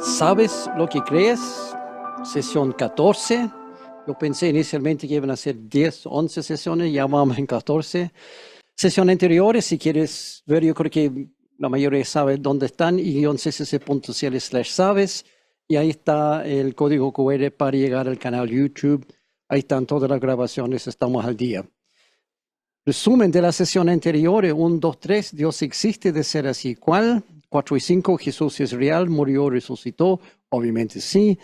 ¿Sabes lo que crees? Sesión 14. Yo pensé inicialmente que iban a ser 10, 11 sesiones, ya vamos en 14. Sesiones anteriores, si quieres ver, yo creo que la mayoría sabe dónde están, y-ccc.cl/sabes, y ahí está el código QR para llegar al canal YouTube. Ahí están todas las grabaciones, estamos al día. Resumen de la sesión anterior, 1, 2, 3, Dios existe de ser así. ¿Cuál? 4 y 5, Jesús es real, murió, resucitó, obviamente sí.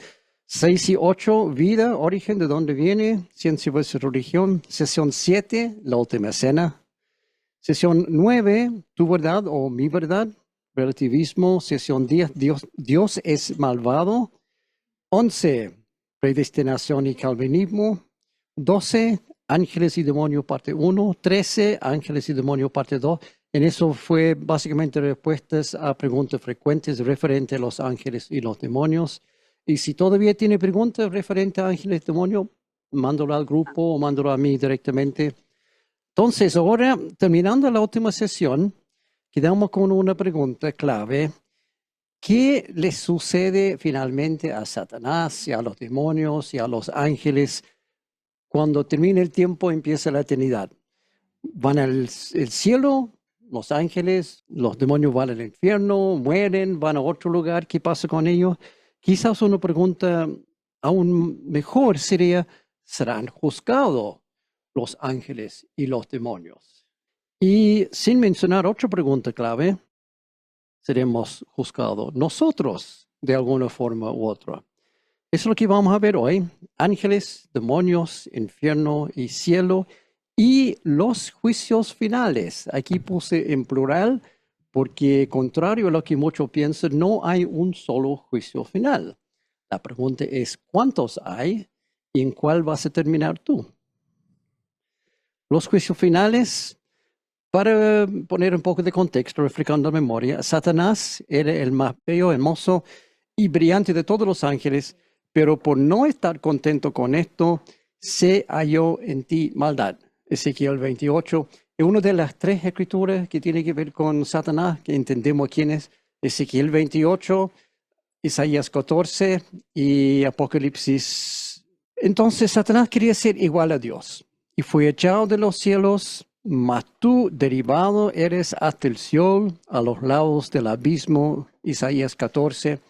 6 y 8, vida, origen, de dónde viene, ciencia versus religión. Sesión 7, la última cena. Sesión 9, tu verdad o mi verdad, relativismo. Sesión 10, Dios es malvado. 11, predestinación y calvinismo. 12, ángeles y demonios parte 1. 13, ángeles y demonios parte 2. En eso fue básicamente respuestas a preguntas frecuentes referentes a los ángeles y los demonios. Y si todavía tiene preguntas referentes a ángeles y demonios, mándalo al grupo o mándalo a mí directamente. Entonces, ahora, terminando la última sesión, quedamos con una pregunta clave. ¿Qué le sucede finalmente a Satanás y a los demonios y a los ángeles cuando termina el tiempo, empieza la eternidad? ¿Van al cielo? Los ángeles, los demonios van al infierno, mueren, van a otro lugar. ¿Qué pasa con ellos? Quizás una pregunta aún mejor sería, ¿serán juzgados los ángeles y los demonios? Y sin mencionar otra pregunta clave, seremos juzgados nosotros de alguna forma u otra. Eso es lo que vamos a ver hoy. Ángeles, demonios, infierno y cielo y los juicios finales. Aquí puse en plural porque, contrario a lo que muchos piensan, no hay un solo juicio final. La pregunta es, ¿cuántos hay y en cuál vas a terminar tú? Los juicios finales, para poner un poco de contexto, refrescando la memoria, Satanás era el más bello, hermoso y brillante de todos los ángeles, pero por no estar contento con esto, se halló en ti maldad. Ezequiel 28. Y una de las tres escrituras que tiene que ver con Satanás, que entendemos quién es, Ezequiel 28, Isaías 14 y Apocalipsis. Entonces Satanás quería ser igual a Dios y fue echado de los cielos, mas tú derivado eres hasta el Seol, a los lados del abismo. Isaías 14.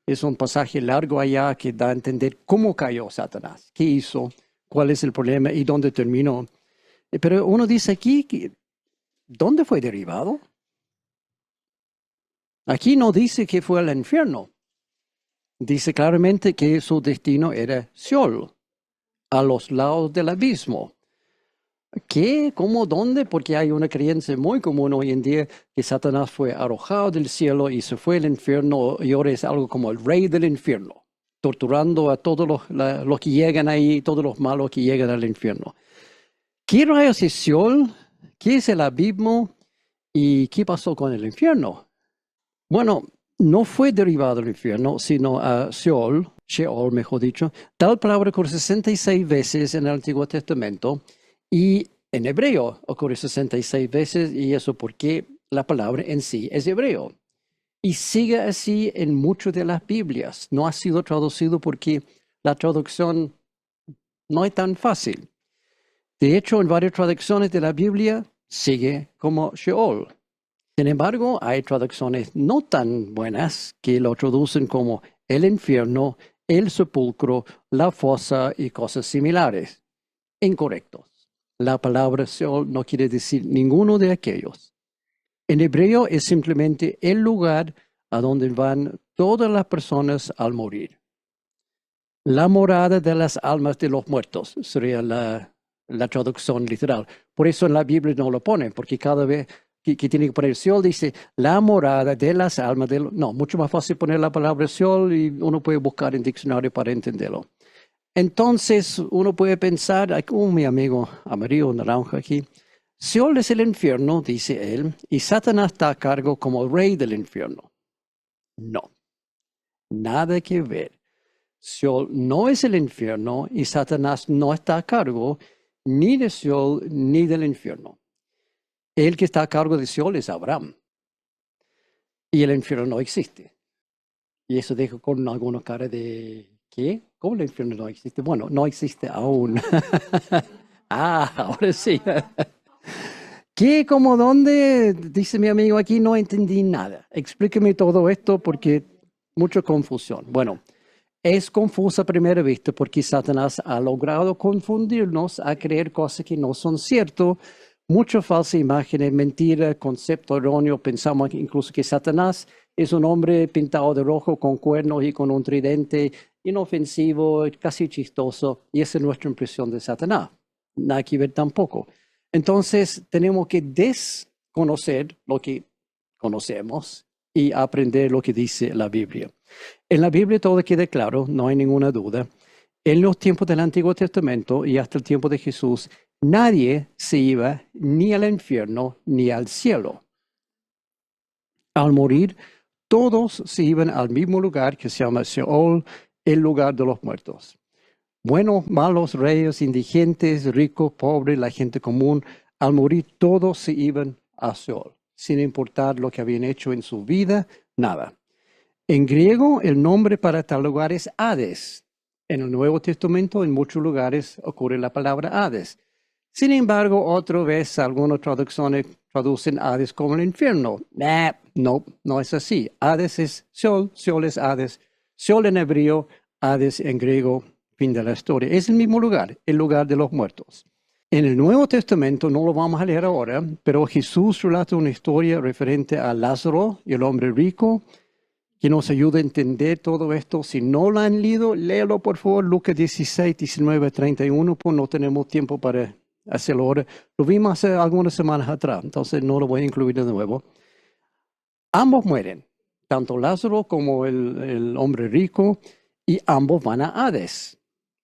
Es un pasaje largo allá que da a entender cómo cayó Satanás, qué hizo, cuál es el problema y dónde terminó. Pero uno dice aquí, ¿dónde fue derivado? Aquí no dice que fue al infierno. Dice claramente que su destino era Seol, a los lados del abismo. ¿Qué? ¿Cómo? ¿Dónde? Porque hay una creencia muy común hoy en día que Satanás fue arrojado del cielo y se fue al infierno y ahora es algo como el rey del infierno, torturando a todos los que llegan ahí, todos los malos que llegan al infierno. ¿Qué rayos es Seol? ¿Qué es el abismo? ¿Y qué pasó con el infierno? Bueno, no fue derivado del infierno, sino a Seol, Sheol, mejor dicho, tal palabra ocurre 66 veces en el Antiguo Testamento y en hebreo ocurre 66 veces, y eso porque la palabra en sí es hebreo. Y sigue así en muchas de las Biblias. No ha sido traducido porque la traducción no es tan fácil. De hecho, en varias traducciones de la Biblia sigue como Sheol. Sin embargo, hay traducciones no tan buenas que lo traducen como el infierno, el sepulcro, la fosa y cosas similares. Incorrectos. La palabra Seol no quiere decir ninguno de aquellos. En hebreo es simplemente el lugar a donde van todas las personas al morir. La morada de las almas de los muertos sería la traducción literal. Por eso en la Biblia no lo ponen, porque cada vez que tiene que poner Seol dice la morada de las almas de los... No, mucho más fácil poner la palabra Seol y uno puede buscar en diccionario para entenderlo. Entonces uno puede pensar, como mi amigo amarillo naranja aquí, Seol es el infierno, dice él, y Satanás está a cargo como rey del infierno. No, nada que ver. Seol no es el infierno y Satanás no está a cargo ni de Seol ni del infierno. El que está a cargo de Seol es Abraham y el infierno no existe. Y eso deja con alguna cara de, ¿qué? ¿Cómo el infierno no existe? Bueno, no existe aún. Ahora sí. ¿Qué? ¿Cómo? ¿Dónde? Dice mi amigo aquí, no entendí nada. Explíqueme todo esto porque mucha confusión. Bueno, es confusa a primera vista porque Satanás ha logrado confundirnos a creer cosas que no son ciertas. Muchas falsas imágenes, mentiras, concepto erróneo. Pensamos incluso que Satanás es un hombre pintado de rojo con cuernos y con un tridente inofensivo, casi chistoso. Y esa es nuestra impresión de Satanás. Nada que ver tampoco. Entonces tenemos que desconocer lo que conocemos y aprender lo que dice la Biblia. En la Biblia todo queda claro, no hay ninguna duda. En los tiempos del Antiguo Testamento y hasta el tiempo de Jesús, nadie se iba ni al infierno ni al cielo. Al morir, todos se iban al mismo lugar que se llama Seol, el lugar de los muertos. Buenos, malos, reyes, indigentes, ricos, pobres, la gente común, al morir todos se iban a Seol, sin importar lo que habían hecho en su vida, nada. En griego, el nombre para tal lugar es Hades. En el Nuevo Testamento, en muchos lugares ocurre la palabra Hades. Sin embargo, otra vez algunas traducciones traducen Hades como el infierno. No es así. Hades es Seol, Seol es Hades. Seol en hebreo, Hades en griego, fin de la historia. Es el mismo lugar, el lugar de los muertos. En el Nuevo Testamento, no lo vamos a leer ahora, pero Jesús relata una historia referente a Lázaro y el hombre rico, que nos ayuda a entender todo esto. Si no lo han leído, léelo por favor, Lucas 16, 19, 31, pues no tenemos tiempo para hacerlo ahora. Lo vimos hace algunas semanas atrás, entonces no lo voy a incluir de nuevo. Ambos mueren, tanto Lázaro como el hombre rico, y ambos van a Hades,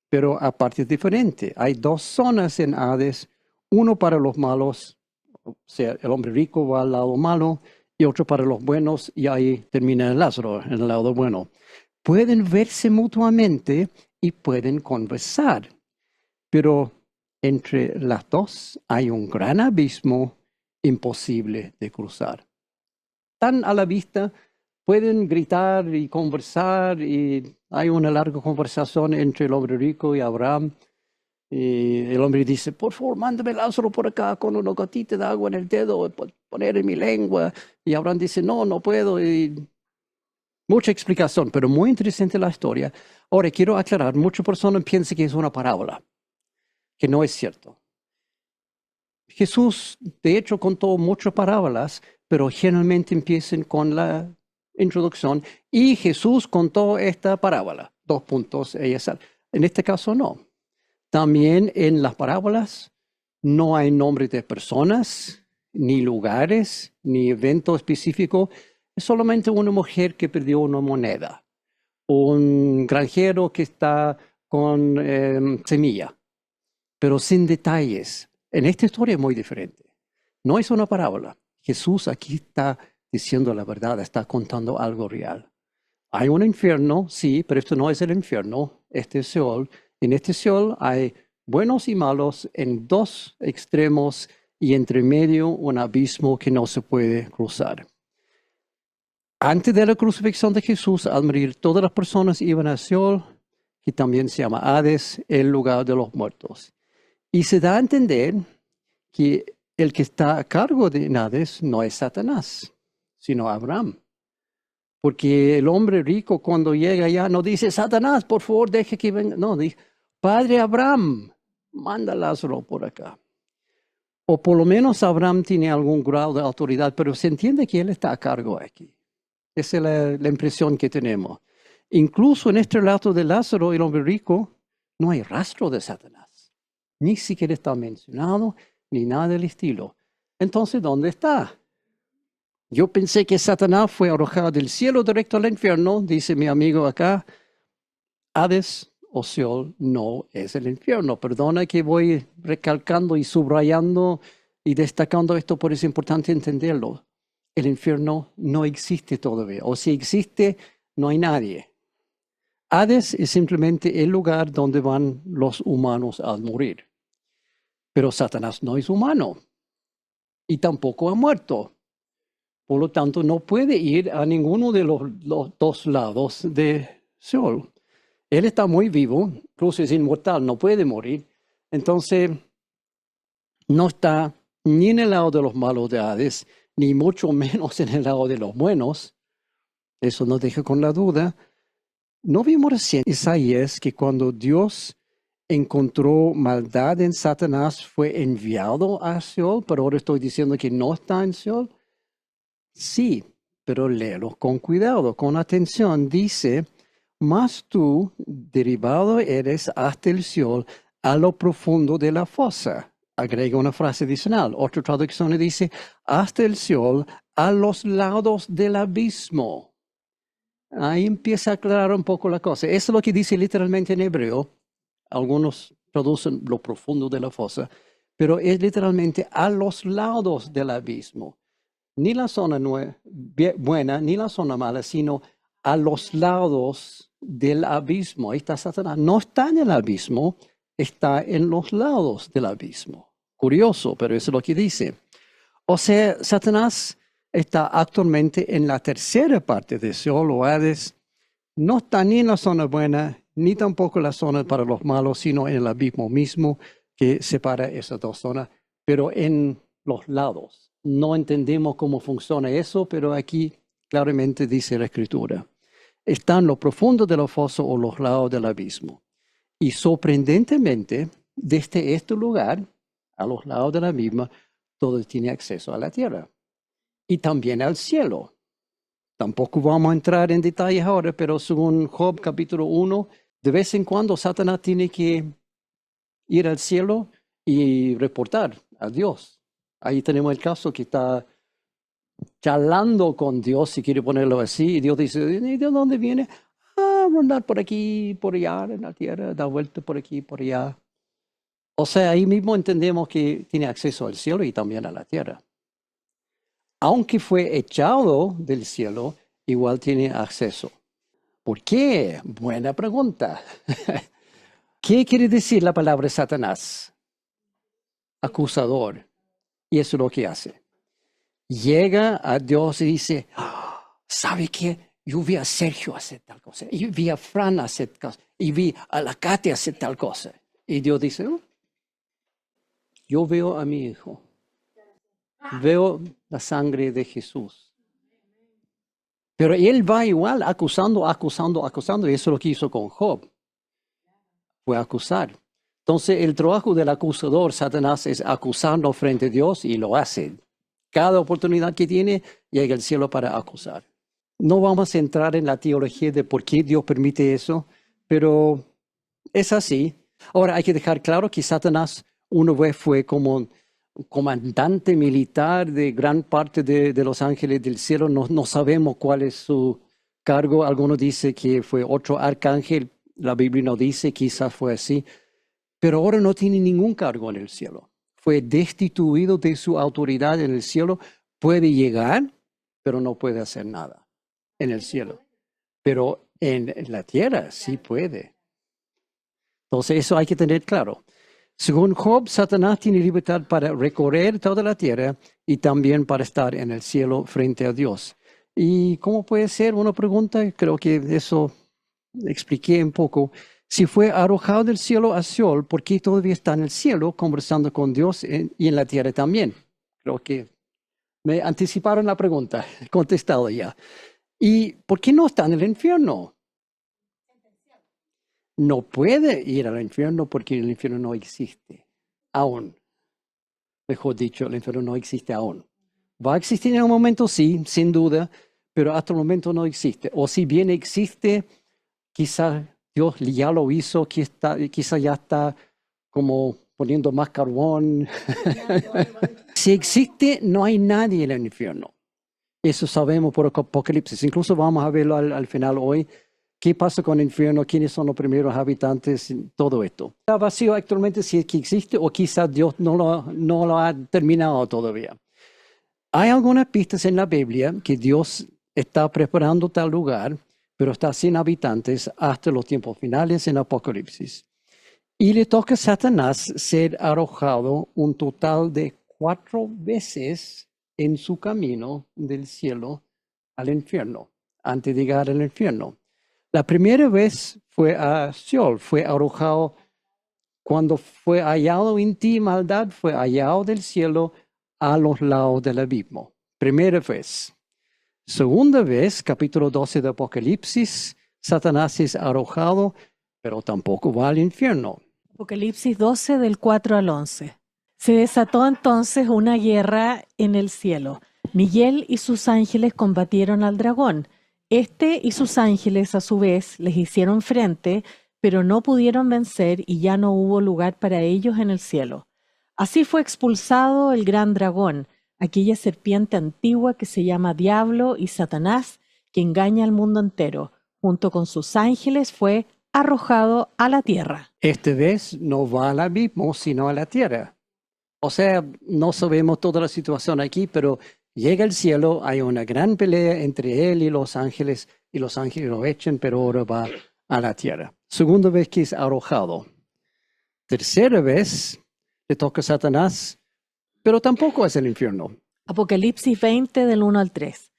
pero a partes diferentes. Hay dos zonas en Hades, uno para los malos, o sea, el hombre rico va al lado malo, y otro para los buenos, y ahí termina Lázaro, en el lado bueno. Pueden verse mutuamente y pueden conversar, pero entre las dos hay un gran abismo imposible de cruzar. Tan a la vista, pueden gritar y conversar, y hay una larga conversación entre el hombre rico y Abraham. Y el hombre dice, por favor, mándame Lázaro por acá con una gotita de agua en el dedo, poner en mi lengua. Y Abraham dice, no puedo. Y mucha explicación, pero muy interesante la historia. Ahora, quiero aclarar, muchas personas piensan que es una parábola, que no es cierto. Jesús, de hecho, contó muchas parábolas, pero generalmente empiezan con la introducción. Y Jesús contó esta parábola, 2 puntos. En este caso, no. También en las parábolas no hay nombres de personas, ni lugares, ni evento específico. Es solamente una mujer que perdió una moneda, un granjero que está con semilla, pero sin detalles. En esta historia es muy diferente. No es una parábola. Jesús aquí está diciendo la verdad, está contando algo real. Hay un infierno, sí, pero esto no es el infierno, este es Seol. En este Seol hay buenos y malos en 2 extremos y entre medio un abismo que no se puede cruzar. Antes de la crucifixión de Jesús, al morir, todas las personas iban a Seol, que también se llama Hades, el lugar de los muertos. Y se da a entender que el que está a cargo de Hades no es Satanás, sino Abraham. Porque el hombre rico cuando llega allá no dice, Satanás, por favor, deje que venga. No, dice, Padre Abraham, manda a Lázaro por acá. O por lo menos Abraham tiene algún grado de autoridad, pero se entiende que él está a cargo aquí. Esa es la impresión que tenemos. Incluso en este relato de Lázaro, el hombre rico, no hay rastro de Satanás. Ni siquiera está mencionado, ni nada del estilo. Entonces, ¿dónde está? Yo pensé que Satanás fue arrojado del cielo directo al infierno, dice mi amigo acá. Hades o Seol no es el infierno. Perdona que voy recalcando y subrayando y destacando esto, pero es importante entenderlo. El infierno no existe todavía, o si existe, no hay nadie. Hades es simplemente el lugar donde van los humanos al morir. Pero Satanás no es humano y tampoco ha muerto. Por lo tanto, no puede ir a ninguno de los dos lados de Seol. Él está muy vivo, incluso es inmortal, no puede morir. Entonces, no está ni en el lado de los malos de Hades, ni mucho menos en el lado de los buenos. Eso nos deja con la duda. ¿No vimos recién en Isaías que cuando Dios encontró maldad en Satanás fue enviado a Seol? Pero ahora estoy diciendo que no está en Seol. Sí, pero léelo con cuidado, con atención. Dice, mas tú derribado eres hasta el Seol, a lo profundo de la fosa. Agrega una frase adicional. Otra traducción dice, hasta el Seol, a los lados del abismo. Ahí empieza a aclarar un poco la cosa. Eso es lo que dice literalmente en hebreo. Algunos traducen lo profundo de la fosa, pero es literalmente a los lados del abismo. Ni la zona buena, ni la zona mala, sino a los lados del abismo. Ahí está Satanás. No está en el abismo, está en los lados del abismo. Curioso, pero eso es lo que dice. O sea, Satanás está actualmente en la tercera parte de Seol o Hades. No está ni en la zona buena, ni tampoco en la zona para los malos, sino en el abismo mismo que separa esas dos zonas, pero en los lados. No entendemos cómo funciona eso, pero aquí claramente dice la Escritura. Está en lo profundo de la fosa o los lados del abismo. Y sorprendentemente, desde este lugar, a los lados de la misma, todo tiene acceso a la tierra y también al cielo. Tampoco vamos a entrar en detalles ahora, pero según Job capítulo 1, de vez en cuando Satanás tiene que ir al cielo y reportar a Dios. Ahí tenemos el caso que está charlando con Dios, si quiere ponerlo así, y Dios dice, ¿y de dónde viene? Ah, rondar por aquí, por allá en la tierra, dar vuelta por aquí, por allá. O sea, ahí mismo entendemos que tiene acceso al cielo y también a la tierra. Aunque fue echado del cielo, igual tiene acceso. ¿Por qué? Buena pregunta. ¿Qué quiere decir la palabra Satanás? Acusador. Y eso es lo que hace. Llega a Dios y dice, ¿sabe qué? Yo vi a Sergio hacer tal cosa, y vi a Fran hacer tal cosa, y vi a la Katia hacer tal cosa. Y Dios dice, yo veo a mi hijo. Veo la sangre de Jesús. Pero él va igual acusando, y eso es lo que hizo con Job. Fue acusar. Entonces el trabajo del acusador, Satanás, es acusarlo frente a Dios y lo hace. Cada oportunidad que tiene, llega al cielo para acusar. No vamos a entrar en la teología de por qué Dios permite eso, pero es así. Ahora hay que dejar claro que Satanás una vez fue como comandante militar de gran parte de los ángeles del cielo. No sabemos cuál es su cargo. Algunos dicen que fue otro arcángel. La Biblia no dice, quizás fue así. Pero ahora no tiene ningún cargo en el cielo. Fue destituido de su autoridad en el cielo. Puede llegar, pero no puede hacer nada en el cielo. Pero en la tierra sí puede. Entonces eso hay que tener claro. Según Job, Satanás tiene libertad para recorrer toda la tierra y también para estar en el cielo frente a Dios. ¿Y cómo puede ser? Una pregunta, creo que eso expliqué un poco. Si fue arrojado del cielo a Seol, ¿por qué todavía está en el cielo conversando con Dios y en la tierra también? Creo que me anticiparon la pregunta, he contestado ya. ¿Y por qué no está en el infierno? No puede ir al infierno porque el infierno no existe aún. Mejor dicho, el infierno no existe aún. Va a existir en un momento, sí, sin duda, pero hasta el momento no existe. O si bien existe, quizás Dios ya lo hizo, quizás ya está como poniendo más carbón. Si existe, no hay nadie en el infierno. Eso sabemos por Apocalipsis. Incluso vamos a verlo al final hoy. ¿Qué pasa con el infierno? ¿Quiénes son los primeros habitantes? Todo esto. Está vacío actualmente si es que existe o quizás Dios no lo ha terminado todavía. Hay algunas pistas en la Biblia que Dios está preparando tal lugar, pero está sin habitantes hasta los tiempos finales en Apocalipsis. Y le toca a Satanás ser arrojado un total de 4 veces en su camino del cielo al infierno, antes de llegar al infierno. La primera vez fue a Seol, fue arrojado, cuando fue hallado en ti maldad, fue hallado del cielo a los lados del abismo. Primera vez. Segunda vez, capítulo 12 de Apocalipsis, Satanás es arrojado, pero tampoco va al infierno. Apocalipsis 12 del 4 al 11. Se desató entonces una guerra en el cielo. Miguel y sus ángeles combatieron al dragón. Este y sus ángeles a su vez les hicieron frente, pero no pudieron vencer y ya no hubo lugar para ellos en el cielo. Así fue expulsado el gran dragón, aquella serpiente antigua que se llama Diablo y Satanás, que engaña al mundo entero. Junto con sus ángeles fue arrojado a la tierra. Esta vez no va al abismo, sino a la tierra. O sea, no sabemos toda la situación aquí, pero llega al cielo, hay una gran pelea entre él y los ángeles lo echan, pero ahora va a la tierra. Segunda vez que es arrojado. Tercera vez le toca a Satanás, pero tampoco es el infierno. Apocalipsis 20 del 1 al 3.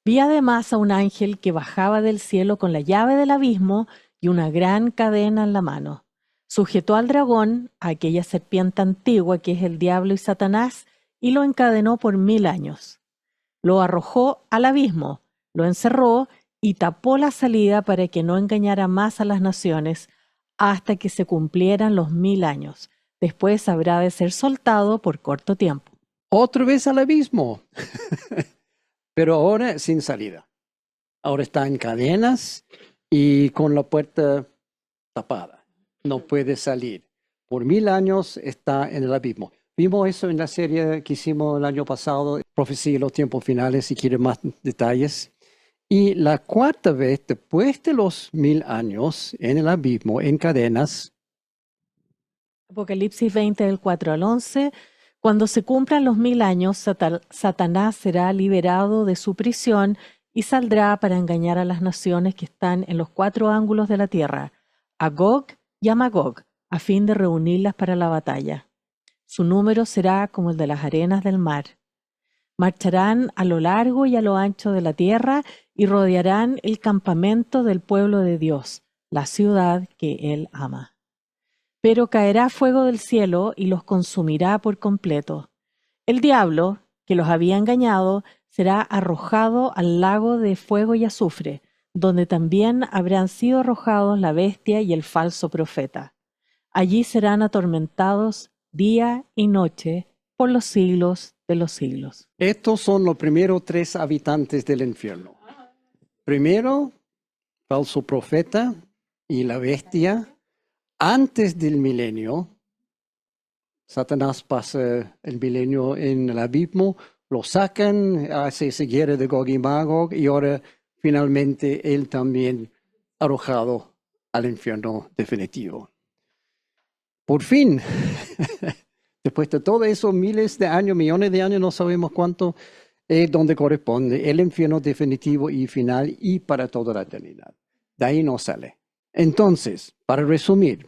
Vi además a un ángel que bajaba del cielo con la llave del abismo y una gran cadena en la mano. Sujetó al dragón, a aquella serpiente antigua que es el diablo y Satanás, y lo encadenó por 1000 años. Lo arrojó al abismo, lo encerró y tapó la salida para que no engañara más a las naciones hasta que se cumplieran los 1000 años. Después habrá de ser soltado por corto tiempo. Otra vez al abismo, pero ahora sin salida. Ahora está en cadenas y con la puerta tapada. No puede salir. Por 1000 años está en el abismo. Vimos eso en la serie que hicimos el año pasado, Profecía de los tiempos finales, si quieren más detalles. Y la cuarta vez, después de los 1000 años en el abismo, en cadenas. Apocalipsis 20 del 4 al 11. Cuando se cumplan los 1000 años, Satanás será liberado de su prisión y saldrá para engañar a las naciones que están en los 4 ángulos de la tierra, a Gog y a Magog, a fin de reunirlas para la batalla. Su número será como el de las arenas del mar. Marcharán a lo largo y a lo ancho de la tierra y rodearán el campamento del pueblo de Dios, la ciudad que Él ama. Pero caerá fuego del cielo y los consumirá por completo. El diablo, que los había engañado, será arrojado al lago de fuego y azufre, donde también habrán sido arrojados la bestia y el falso profeta. Allí serán atormentados día y noche por los siglos de los siglos. Estos son los primeros 3 habitantes del infierno. Primero, falso profeta y la bestia. Antes del milenio, Satanás pasa el milenio en el abismo, lo sacan, hace esa guerra de Gog y Magog y ahora finalmente él también arrojado al infierno definitivo. Por fin, después de todo eso, miles de años, millones de años, no sabemos cuánto, donde corresponde el infierno definitivo y final y para toda la eternidad. De ahí no sale. Entonces, para resumir,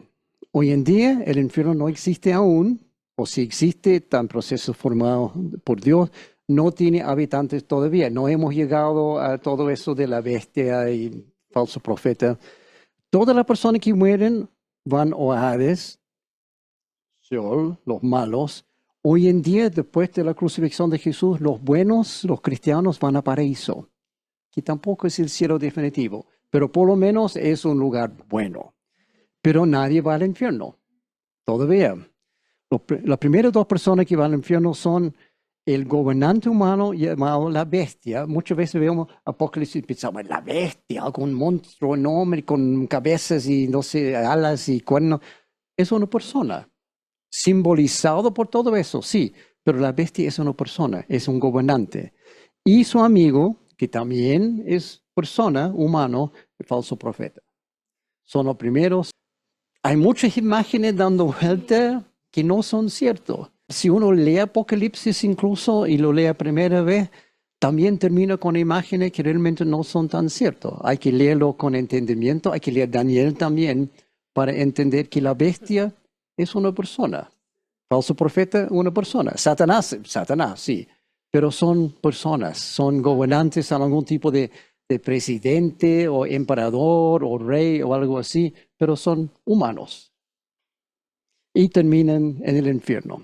hoy en día el infierno no existe aún, o si existe, está en proceso formado por Dios, no tiene habitantes todavía. No hemos llegado a todo eso de la bestia y falso profeta. Todas las personas que mueren van o a Hades, Seol, los malos. Hoy en día, después de la crucifixión de Jesús, los buenos, los cristianos van a paraíso, que tampoco es el cielo definitivo, pero por lo menos es un lugar bueno. Pero nadie va al infierno, todavía. Las primeras 2 personas que van al infierno son el gobernante humano llamado la bestia. Muchas veces vemos Apocalipsis y pensamos, la bestia, algún monstruo enorme con cabezas y no sé, alas y cuernos. Es una persona, simbolizado por todo eso, sí, pero la bestia es una persona, es un gobernante. Y su amigo, que también es persona, humano, el falso profeta. Son los primeros. Hay muchas imágenes dando vuelta que no son ciertas. Si uno lee Apocalipsis incluso y lo lee primera vez, también termina con imágenes que realmente no son tan ciertas. Hay que leerlo con entendimiento, hay que leer Daniel también para entender que la bestia es una persona. Falso profeta, una persona. Satanás, sí. pero son personas, son gobernantes, son algún tipo de presidente o emperador o rey o algo así, pero son humanos y terminan en el infierno.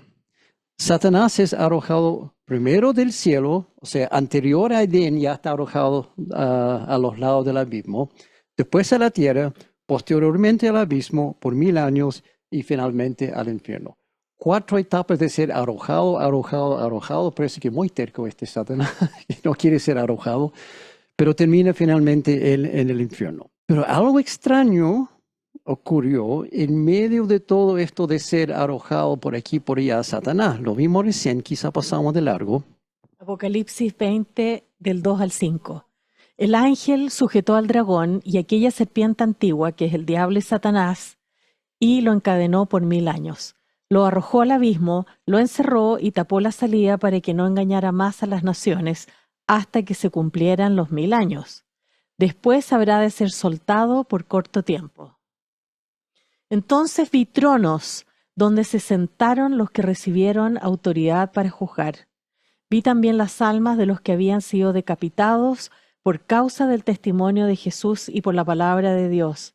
Satanás es arrojado primero del cielo, o sea, anterior a Edén ya está arrojado a los lados del abismo, después a la tierra, posteriormente al abismo por 1000 años y finalmente al infierno. 4 etapas de ser arrojado, arrojado, arrojado. Parece que muy terco este Satanás, no quiere ser arrojado, pero termina finalmente en el infierno. Pero algo extraño ocurrió en medio de todo esto de ser arrojado por aquí por allá a Satanás. Lo vimos recién, quizá pasamos de largo. Apocalipsis 20, del 2 al 5. El ángel sujetó al dragón y aquella serpiente antigua, que es el diablo y Satanás, y lo encadenó por 1000 años. Lo arrojó al abismo, lo encerró y tapó la salida para que no engañara más a las naciones hasta que se cumplieran los 1000 años. Después habrá de ser soltado por corto tiempo. Entonces vi tronos donde se sentaron los que recibieron autoridad para juzgar. Vi también las almas de los que habían sido decapitados por causa del testimonio de Jesús y por la palabra de Dios.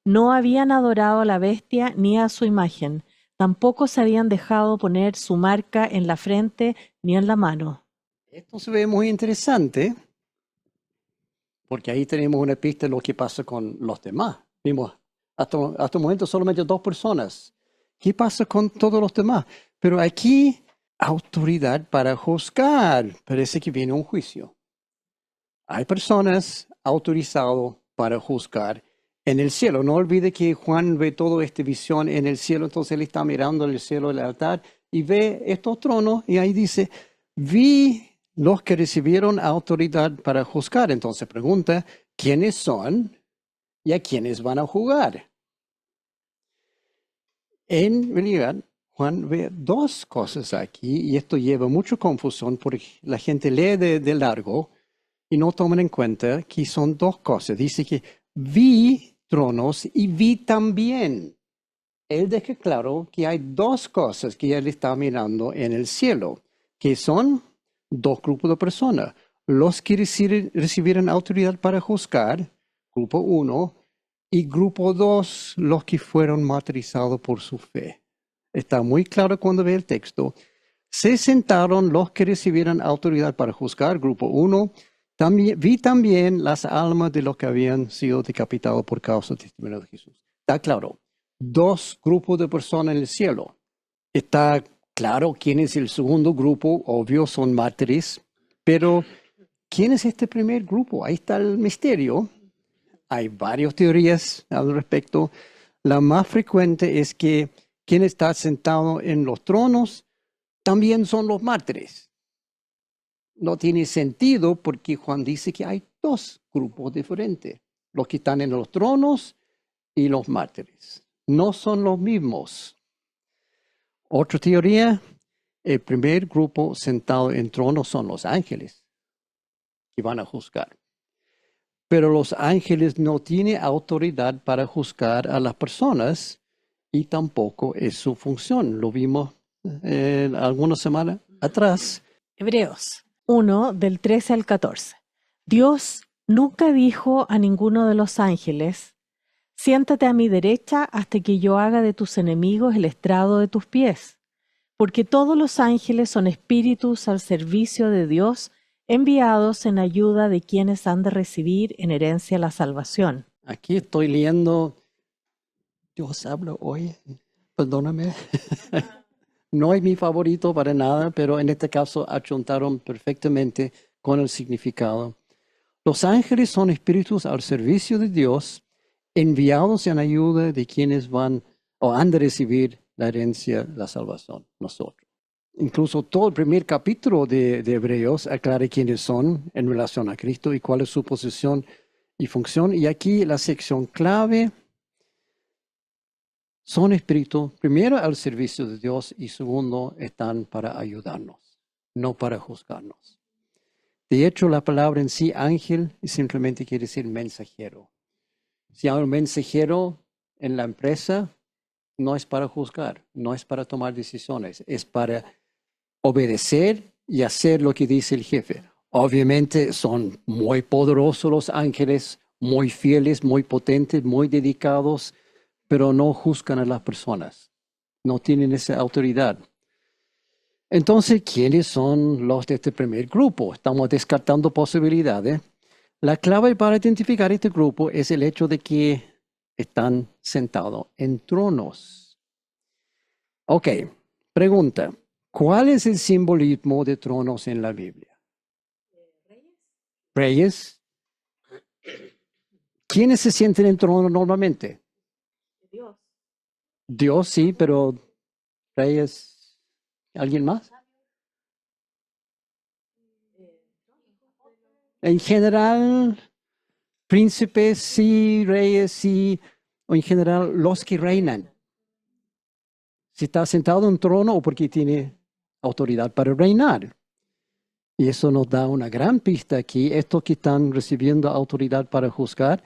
No habían adorado a la bestia ni a su imagen, tampoco se habían dejado poner su marca en la frente ni en la mano. Esto se ve muy interesante, porque ahí tenemos una pista de lo que pasa con los demás. Vimos hasta el momento solamente 2 personas. ¿Qué pasa con todos los demás? Pero aquí, autoridad para juzgar. Parece que viene un juicio. Hay personas autorizadas para juzgar en el cielo. No olvide que Juan ve toda esta visión en el cielo, entonces él está mirando el cielo del altar y ve estos tronos y ahí dice, vi los que recibieron autoridad para juzgar. Entonces pregunta, ¿quiénes son y a quiénes van a juzgar? En realidad, Juan ve 2 cosas aquí y esto lleva mucha confusión porque la gente lee de largo y no toman en cuenta que son 2 cosas. Dice que vi tronos y vi también. Él deja claro que hay 2 cosas que él está mirando en el cielo, que son 2 grupos de personas. Los que recibieron autoridad para juzgar, grupo 1, y grupo 2, los que fueron martirizados por su fe. Está muy claro cuando ve el texto. Se sentaron los que recibieron autoridad para juzgar, grupo 1. Vi también las almas de los que habían sido decapitados por causa del testimonio de Jesús. Está claro. 2 grupos de personas en el cielo. Está claro quién es el segundo grupo, obvio, son mártires, pero ¿quién es este primer grupo? Ahí está el misterio. Hay varias teorías al respecto. La más frecuente es que quien está sentado en los tronos también son los mártires. No tiene sentido porque Juan dice que hay 2 grupos diferentes, los que están en los tronos y los mártires. No son los mismos. Otra teoría, el primer grupo sentado en trono son los ángeles que van a juzgar. Pero los ángeles no tienen autoridad para juzgar a las personas y tampoco es su función. Lo vimos algunas semanas atrás. Hebreos 1, del 13 al 14. Dios nunca dijo a ninguno de los ángeles, siéntate a mi derecha hasta que yo haga de tus enemigos el estrado de tus pies, porque todos los ángeles son espíritus al servicio de Dios, enviados en ayuda de quienes han de recibir en herencia la salvación. Aquí estoy leyendo, Dios habla hoy, perdóname. No es mi favorito para nada, pero en este caso achuntaron perfectamente con el significado. Los ángeles son espíritus al servicio de Dios, enviados en ayuda de quienes van o han de recibir la herencia, la salvación, nosotros. Incluso todo el primer capítulo de Hebreos aclara quiénes son en relación a Cristo y cuál es su posición y función. Y aquí la sección clave, son espíritus, primero al servicio de Dios y segundo están para ayudarnos, no para juzgarnos. De hecho, la palabra en sí, ángel, simplemente quiere decir mensajero. Si hay un mensajero en la empresa, no es para juzgar, no es para tomar decisiones, es para obedecer y hacer lo que dice el jefe. Obviamente son muy poderosos los ángeles, muy fieles, muy potentes, muy dedicados, pero no juzgan a las personas. No tienen esa autoridad. Entonces, ¿quiénes son los de este primer grupo? Estamos descartando posibilidades. La clave para identificar este grupo es el hecho de que están sentados en tronos. Ok, pregunta. ¿Cuál es el simbolismo de tronos en la Biblia? Reyes. ¿Quiénes se sienten en trono normalmente? Dios. Dios, sí, pero reyes, ¿alguien más? En general, príncipes, sí, reyes, sí, o en general los que reinan. Si está sentado en un trono o porque tiene autoridad para reinar. Y eso nos da una gran pista aquí. Estos que están recibiendo autoridad para juzgar,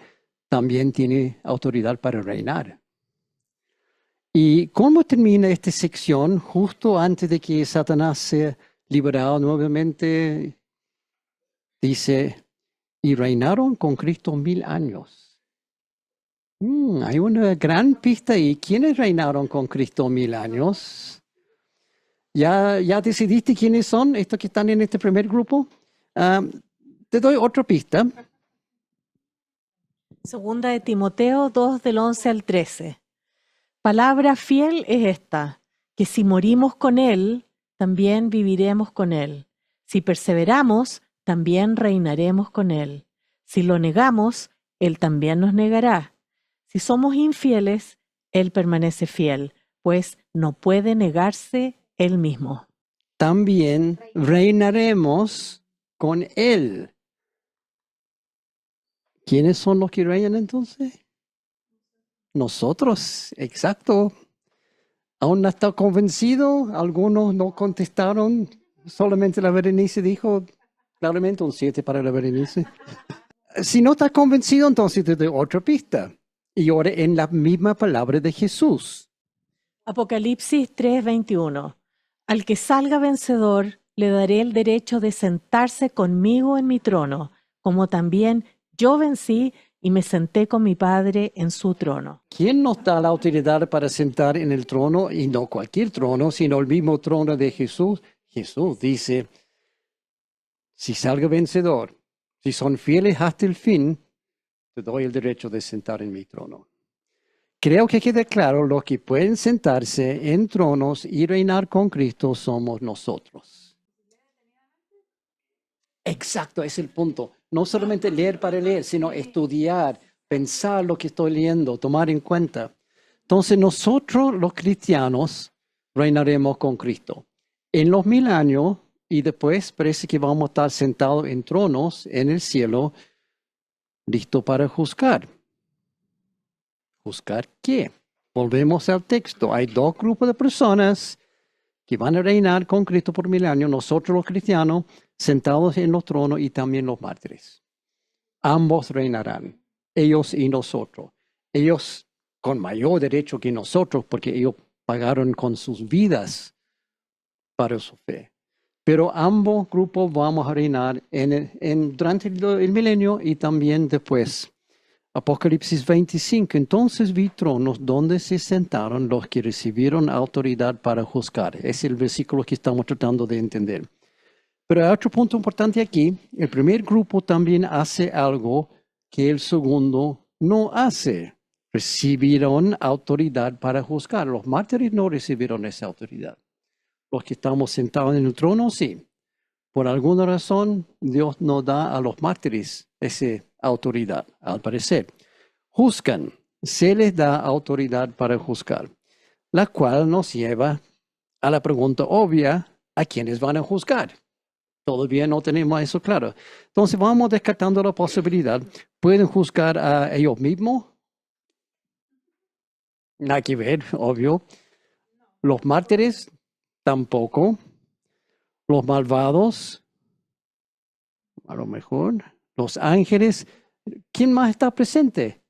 también tiene autoridad para reinar. ¿Y cómo termina esta sección justo antes de que Satanás sea liberado nuevamente? Dice, y reinaron con Cristo 1000 años. Hay una gran pista ahí. ¿Quiénes reinaron con Cristo 1000 años? ¿Ya decidiste quiénes son estos que están en este primer grupo? Te doy otra pista. Segunda de Timoteo 2 del 11 al 13. Palabra fiel es esta, que si morimos con Él, también viviremos con Él. Si perseveramos, también reinaremos con Él. Si lo negamos, Él también nos negará. Si somos infieles, Él permanece fiel, pues no puede negarse Él mismo. También reinaremos con Él. ¿Quiénes son los que reinan entonces? Nosotros, exacto. ¿Aún no está convencido? Algunos no contestaron. Solamente la Berenice dijo claramente un 7 para la Berenice. Si no está convencido, entonces te doy otra pista. Y ahora en la misma palabra de Jesús. Apocalipsis 3:21. Al que salga vencedor, le daré el derecho de sentarse conmigo en mi trono, como también yo vencí y me senté con mi Padre en su trono. ¿Quién nos da la autoridad para sentar en el trono? Y no cualquier trono, sino el mismo trono de Jesús. Jesús dice, si salga vencedor, si son fieles hasta el fin, te doy el derecho de sentar en mi trono. Creo que queda claro, los que pueden sentarse en tronos y reinar con Cristo somos nosotros. Exacto, es el punto. No solamente leer para leer, sino estudiar, pensar lo que estoy leyendo, tomar en cuenta. Entonces nosotros los cristianos reinaremos con Cristo en los 1000 años y después parece que vamos a estar sentados en tronos en el cielo, listos para juzgar. ¿Juzgar qué? Volvemos al texto. Hay dos grupos de personas que van a reinar con Cristo por 1000 años. Nosotros los cristianos sentados en los tronos y también los mártires. Ambos reinarán, ellos y nosotros. Ellos con mayor derecho que nosotros porque ellos pagaron con sus vidas para su fe. Pero ambos grupos vamos a reinar durante el milenio y también después. Apocalipsis 25. Entonces vi tronos donde se sentaron los que recibieron autoridad para juzgar. Es el versículo que estamos tratando de entender. Pero hay otro punto importante aquí. El primer grupo también hace algo que el segundo no hace. Recibieron autoridad para juzgar. Los mártires no recibieron esa autoridad. Los que estamos sentados en el trono, sí. Por alguna razón, Dios no da a los mártires esa autoridad, al parecer. Juzgan, se les da autoridad para juzgar, la cual nos lleva a la pregunta obvia, ¿a quiénes van a juzgar? Todavía no tenemos eso claro. Entonces vamos descartando la posibilidad. ¿Pueden juzgar a ellos mismos? Nada que ver, obvio. Los mártires, tampoco. Los malvados, a lo mejor. Los ángeles. ¿Quién más está presente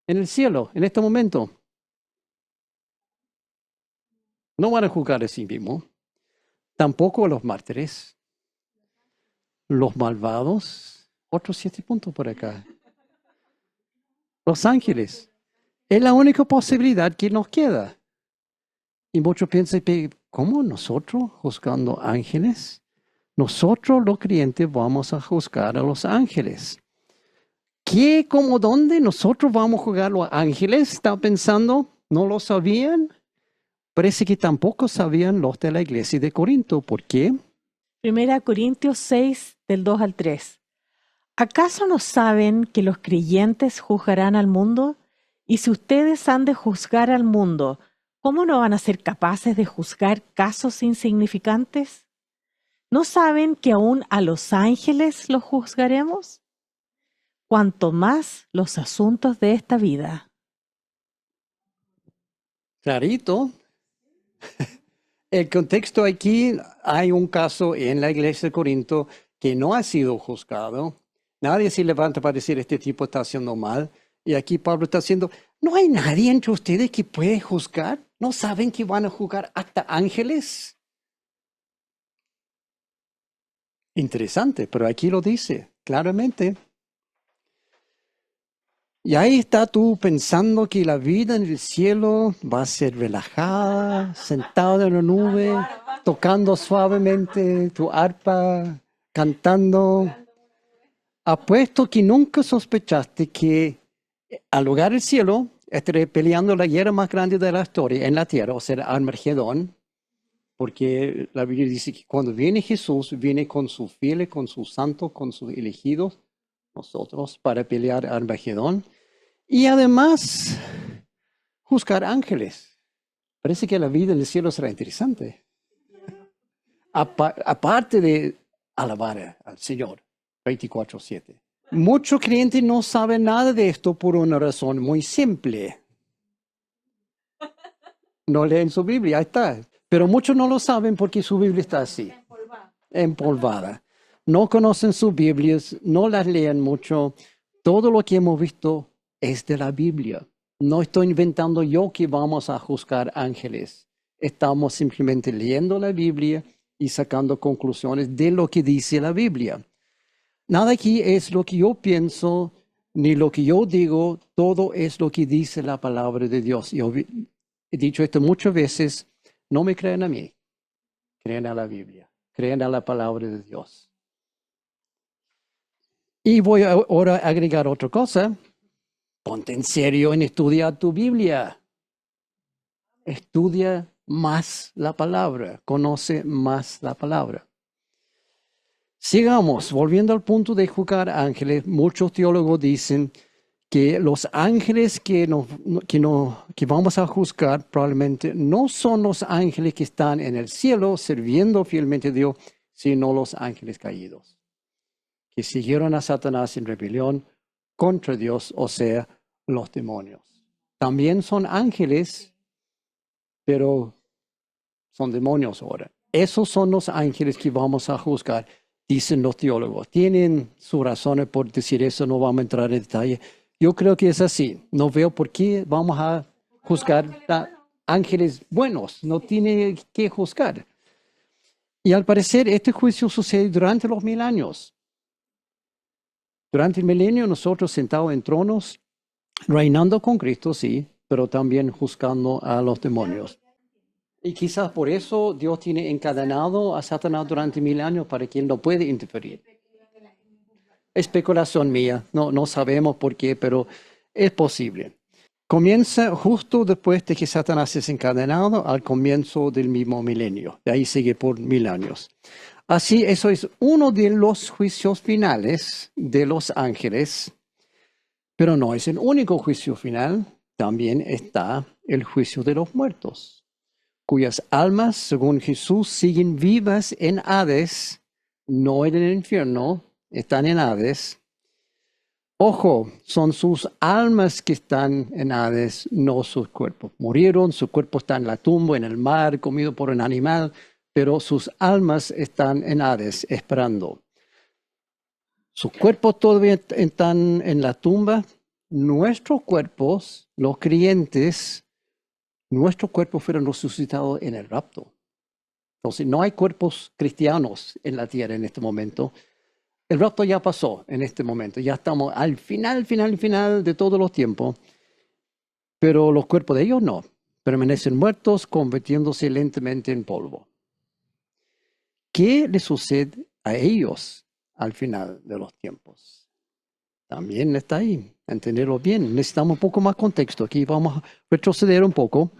en el cielo en este momento? No van a juzgar a sí mismos. Tampoco los mártires, los malvados, otros 7 puntos por acá. Los ángeles. Es la única posibilidad que nos queda. Y muchos piensan, ¿cómo nosotros juzgando ángeles? Nosotros los creyentes vamos a juzgar a los ángeles. ¿Qué, cómo, dónde nosotros vamos a juzgar a los ángeles? ¿Están pensando? ¿No lo sabían? Parece que tampoco sabían los de la iglesia de Corinto. ¿Por qué? 1 Corintios 6, del 2 al 3. ¿Acaso no saben que los creyentes juzgarán al mundo? Y si ustedes han de juzgar al mundo, ¿cómo no van a ser capaces de juzgar casos insignificantes? ¿No saben que aún a los ángeles los juzgaremos? Cuanto más los asuntos de esta vida. Clarito. El contexto aquí, hay un caso en la iglesia de Corinto que no ha sido juzgado. Nadie se levanta para decir este tipo está haciendo mal. Y aquí Pablo está diciendo, ¿no hay nadie entre ustedes que puede juzgar? ¿No saben que van a juzgar hasta ángeles? Interesante, pero aquí lo dice claramente. Y ahí está tú pensando que la vida en el cielo va a ser relajada, sentado en una nube, tocando suavemente tu arpa, cantando. Apuesto que nunca sospechaste que al lugar del cielo estaré peleando la guerra más grande de la historia en la tierra, o sea, Armagedón, porque la Biblia dice que cuando viene Jesús, viene con sus fieles, con sus santos, con sus elegidos, nosotros, para pelear Armagedón. Y además, juzgar ángeles. Parece que la vida en el cielo será interesante. Aparte de alabar al Señor 24/7. Muchos creyentes no saben nada de esto por una razón muy simple. No leen su Biblia, ahí está. Pero muchos no lo saben porque su Biblia está así, empolvada. No conocen sus Biblias, no las leen mucho. Todo lo que hemos visto es de la Biblia. No estoy inventando yo que vamos a juzgar ángeles. Estamos simplemente leyendo la Biblia y sacando conclusiones de lo que dice la Biblia. Nada aquí es lo que yo pienso, ni lo que yo digo, todo es lo que dice la palabra de Dios. Yo he dicho esto muchas veces, no me crean a mí, crean a la Biblia, crean a la palabra de Dios. Y voy ahora a agregar otra cosa. Ponte en serio en estudiar tu Biblia. Estudia más la palabra, conoce más la palabra. Sigamos, volviendo al punto de juzgar ángeles, muchos teólogos dicen que los ángeles que vamos a juzgar probablemente no son los ángeles que están en el cielo sirviendo fielmente a Dios, sino los ángeles caídos, que siguieron a Satanás en rebelión contra Dios, o sea, los demonios. También son ángeles, pero son demonios ahora. Esos son los ángeles que vamos a juzgar, dicen los teólogos. Tienen sus razones por decir eso, no vamos a entrar en detalle. Yo creo que es así. No veo por qué vamos a juzgar a ángeles buenos. No tiene que juzgar. Y al parecer este juicio sucede durante los 1000 años. Durante el milenio nosotros sentados en tronos, reinando con Cristo, sí, pero también juzgando a los demonios. Y quizás por eso Dios tiene encadenado a Satanás durante 1000 años para que él no pueda interferir. Especulación mía, no sabemos por qué, pero es posible. Comienza justo después de que Satanás es encadenado al comienzo del mismo milenio. De ahí sigue por 1000 años. Así, eso es uno de los juicios finales de los ángeles, pero no es el único juicio final. También está el juicio de los muertos, cuyas almas, según Jesús, siguen vivas en Hades, no en el infierno, están en Hades. Ojo, son sus almas que están en Hades, no sus cuerpos. Murieron, su cuerpo está en la tumba, en el mar, comido por un animal, pero sus almas están en Hades, esperando. Sus cuerpos todavía están en la tumba. Nuestros cuerpos, los creyentes, nuestros cuerpos fueron resucitados en el rapto. Entonces, no hay cuerpos cristianos en la tierra en este momento. El rapto ya pasó en este momento. Ya estamos al final de todos los tiempos. Pero los cuerpos de ellos no. Permanecen muertos, convirtiéndose lentamente en polvo. ¿Qué le sucede a ellos al final de los tiempos? También está ahí. Entenderlo bien. Necesitamos un poco más contexto. Aquí vamos a retroceder un poco.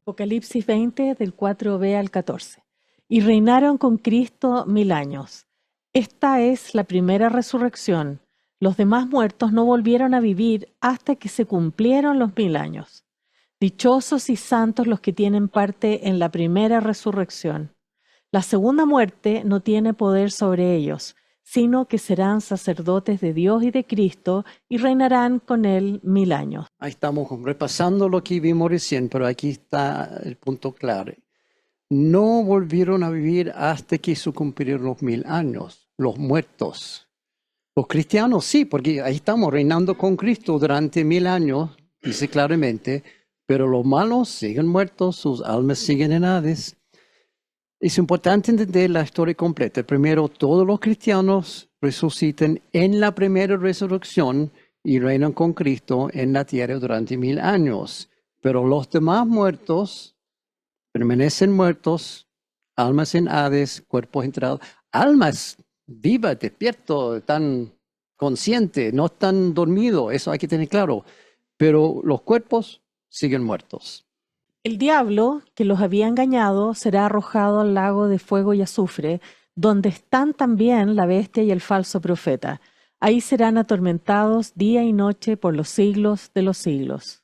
Apocalipsis 20, del 4b al 14. Y reinaron con Cristo 1000 años. Esta es la primera resurrección. Los demás muertos no volvieron a vivir hasta que se cumplieron los 1000 años. Dichosos y santos los que tienen parte en la primera resurrección. La segunda muerte no tiene poder sobre ellos, sino que serán sacerdotes de Dios y de Cristo y reinarán con él 1000 años. Ahí estamos repasando lo que vimos recién, pero aquí está el punto clave. No volvieron a vivir hasta que se cumplieron los 1000 años, los muertos. Los cristianos sí, porque ahí estamos reinando con Cristo durante 1000 años, dice claramente, pero los malos siguen muertos, sus almas siguen en Hades. Es importante entender la historia completa. Primero, todos los cristianos resucitan en la primera resurrección y reinan con Cristo en la tierra durante 1000 años. Pero los demás muertos permanecen muertos, almas en Hades, cuerpos entrados, almas vivas, despiertos, están conscientes, no están dormidos, eso hay que tener claro. Pero los cuerpos siguen muertos. El diablo, que los había engañado, será arrojado al lago de fuego y azufre, donde están también la bestia y el falso profeta. Ahí serán atormentados día y noche por los siglos de los siglos.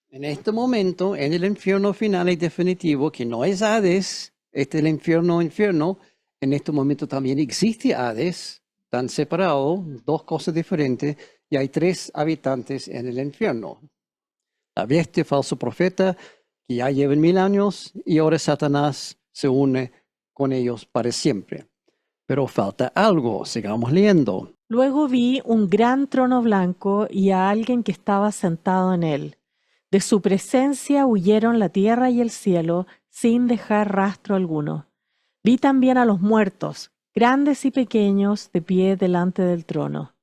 En este momento, en el infierno final y definitivo, que no es Hades, este es el infierno, en este momento también existe Hades, están separados, dos cosas diferentes, y hay 3 habitantes en el infierno. La bestia, falso profeta, que ya llevan 1000 años, y ahora Satanás se une con ellos para siempre. Pero falta algo, sigamos leyendo. Luego vi un gran trono blanco y a alguien que estaba sentado en él. De su presencia huyeron la tierra y el cielo sin dejar rastro alguno. Vi también a los muertos, grandes y pequeños, de pie delante del trono.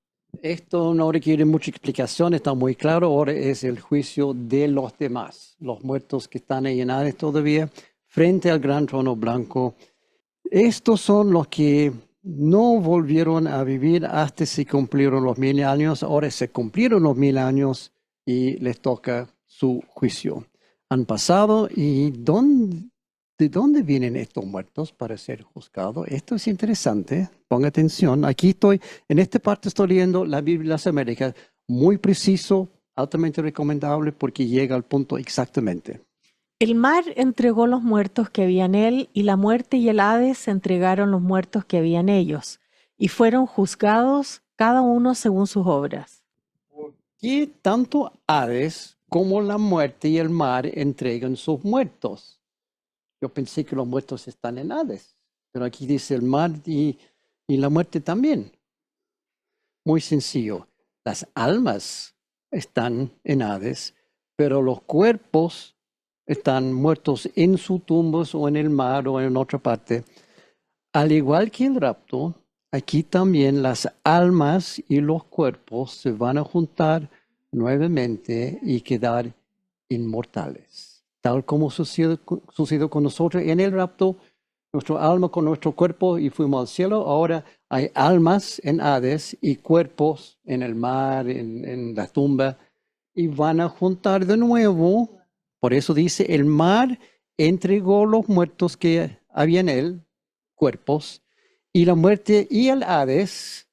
Esto no requiere mucha explicación, está muy claro. Ahora es el juicio de los demás, los muertos que están ahí en Hades todavía, frente al gran trono blanco. Estos son los que no volvieron a vivir hasta se cumplieron los 1000 años. Ahora se cumplieron los 1000 años y les toca su juicio. Han pasado y ¿de dónde vienen estos muertos para ser juzgados? Esto es interesante. Ponga atención. Aquí en esta parte estoy leyendo la Biblia de las Américas. Muy preciso, altamente recomendable porque llega al punto exactamente. El mar entregó los muertos que había en él, y la muerte y el Hades entregaron los muertos que había en ellos, y fueron juzgados cada uno según sus obras. ¿Qué tanto Hades como la muerte y el mar entregan sus muertos? Yo pensé que los muertos están en Hades, pero aquí dice el mar y la muerte también. Muy sencillo. Las almas están en Hades, pero los cuerpos están muertos en sus tumbas o en el mar o en otra parte. Al igual que el rapto, aquí también las almas y los cuerpos se van a juntar nuevamente y quedar inmortales. Tal como sucedió con nosotros en el rapto, nuestro alma con nuestro cuerpo y fuimos al cielo. Ahora hay almas en Hades y cuerpos en el mar, en la tumba, y van a juntar de nuevo. Por eso dice, el mar entregó los muertos que había en él, cuerpos, y la muerte y el Hades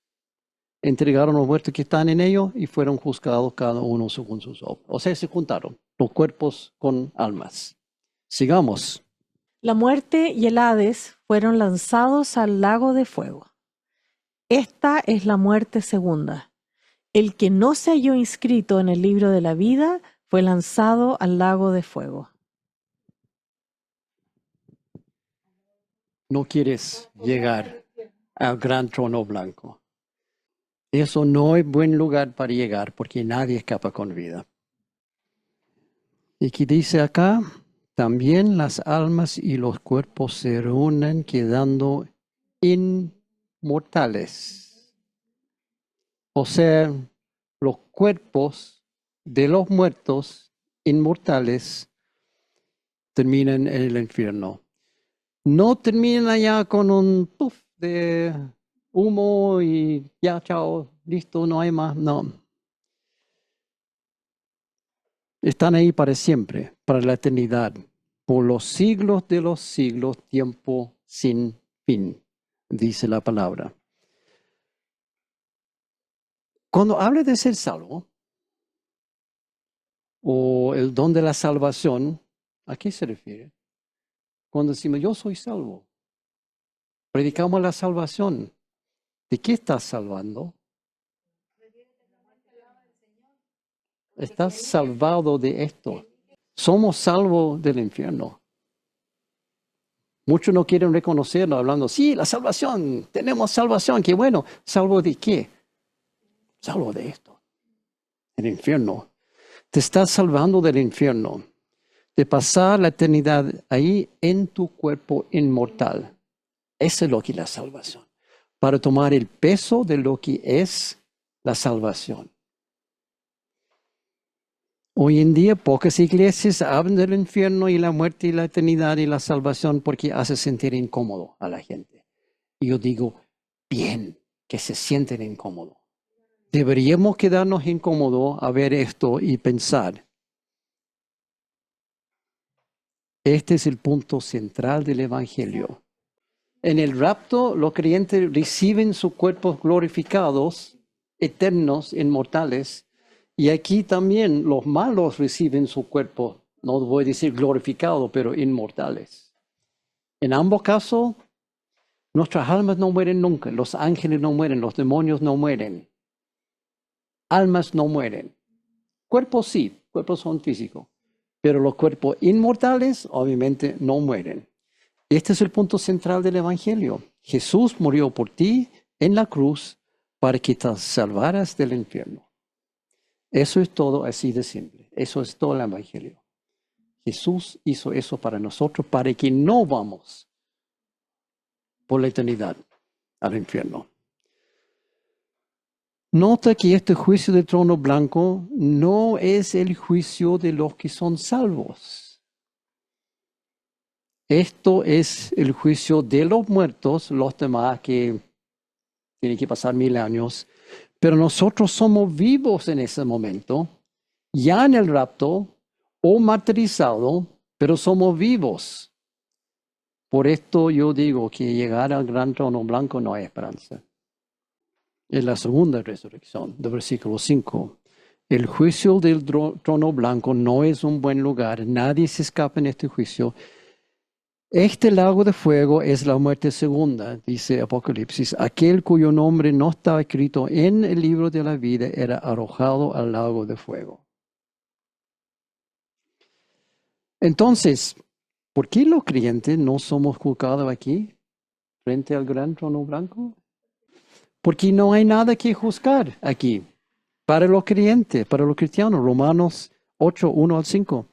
entregaron los muertos que están en ellos y fueron juzgados cada uno según sus obras. O sea, se juntaron los cuerpos con almas. Sigamos. La muerte y el Hades fueron lanzados al lago de fuego. Esta es la muerte segunda. El que no se halló inscrito en el libro de la vida fue lanzado al lago de fuego. No quieres llegar al gran trono blanco. Eso no es buen lugar para llegar porque nadie escapa con vida. Y aquí dice acá, también las almas y los cuerpos se reúnen quedando inmortales. O sea, los cuerpos de los muertos inmortales terminan en el infierno. No terminan allá con un puff de humo y ya, chao, listo, no hay más, no. Están ahí para siempre, para la eternidad, por los siglos de los siglos, tiempo sin fin, dice la palabra. Cuando habla de ser salvo, o el don de la salvación, ¿a qué se refiere? Cuando decimos yo soy salvo, predicamos la salvación. ¿De qué estás salvando? Estás salvado de esto. Somos salvos del infierno. Muchos no quieren reconocerlo, hablando, sí, la salvación, tenemos salvación, qué bueno. ¿Salvo de qué? Salvo de esto, el infierno. Te estás salvando del infierno, de pasar la eternidad ahí en tu cuerpo inmortal. Eso es lo que es la salvación, para tomar el peso de lo que es la salvación. Hoy en día pocas iglesias hablan del infierno y la muerte y la eternidad y la salvación porque hace sentir incómodo a la gente. Y yo digo, bien, que se sienten incómodos. Deberíamos quedarnos incómodos a ver esto y pensar. Este es el punto central del Evangelio. En el rapto, los creyentes reciben sus cuerpos glorificados, eternos, inmortales. Y aquí también los malos reciben su cuerpo, no voy a decir glorificado, pero inmortales. En ambos casos, nuestras almas no mueren nunca, los ángeles no mueren, los demonios no mueren, almas no mueren. Cuerpos sí, cuerpos son físicos, pero los cuerpos inmortales obviamente no mueren. Este es el punto central del Evangelio. Jesús murió por ti en la cruz para que te salvaras del infierno. Eso es todo así de simple. Eso es todo el Evangelio. Jesús hizo eso para nosotros, para que no vamos por la eternidad al infierno. Nota que este juicio del trono blanco no es el juicio de los que son salvos. Esto es el juicio de los muertos, los demás que tienen que pasar 1000 años. Pero nosotros somos vivos en ese momento, ya en el rapto o martirizado, pero somos vivos. Por esto yo digo que llegar al gran trono blanco no hay esperanza. Es la segunda resurrección, del versículo 5. El juicio del trono blanco no es un buen lugar, nadie se escapa en este juicio. Este lago de fuego es la muerte segunda, dice Apocalipsis. Aquel cuyo nombre no estaba escrito en el libro de la vida era arrojado al lago de fuego. Entonces, ¿por qué los creyentes no somos juzgados aquí, frente al gran trono blanco? Porque no hay nada que juzgar aquí, para los creyentes, para los cristianos. Romanos 8, 1 al 5.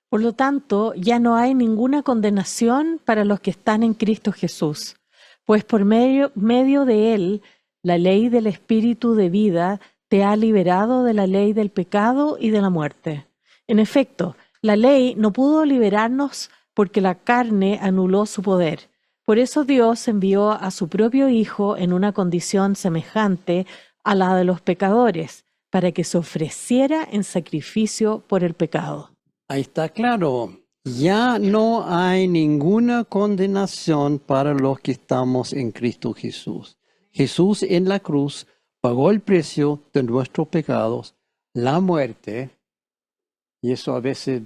Por lo tanto, ya no hay ninguna condenación para los que están en Cristo Jesús, pues por medio de Él, la ley del Espíritu de vida te ha liberado de la ley del pecado y de la muerte. En efecto, la ley no pudo liberarnos porque la carne anuló su poder. Por eso Dios envió a su propio Hijo en una condición semejante a la de los pecadores, para que se ofreciera en sacrificio por el pecado. Ahí está claro. Ya no hay ninguna condenación para los que estamos en Cristo Jesús. Jesús en la cruz pagó el precio de nuestros pecados, la muerte, y eso a veces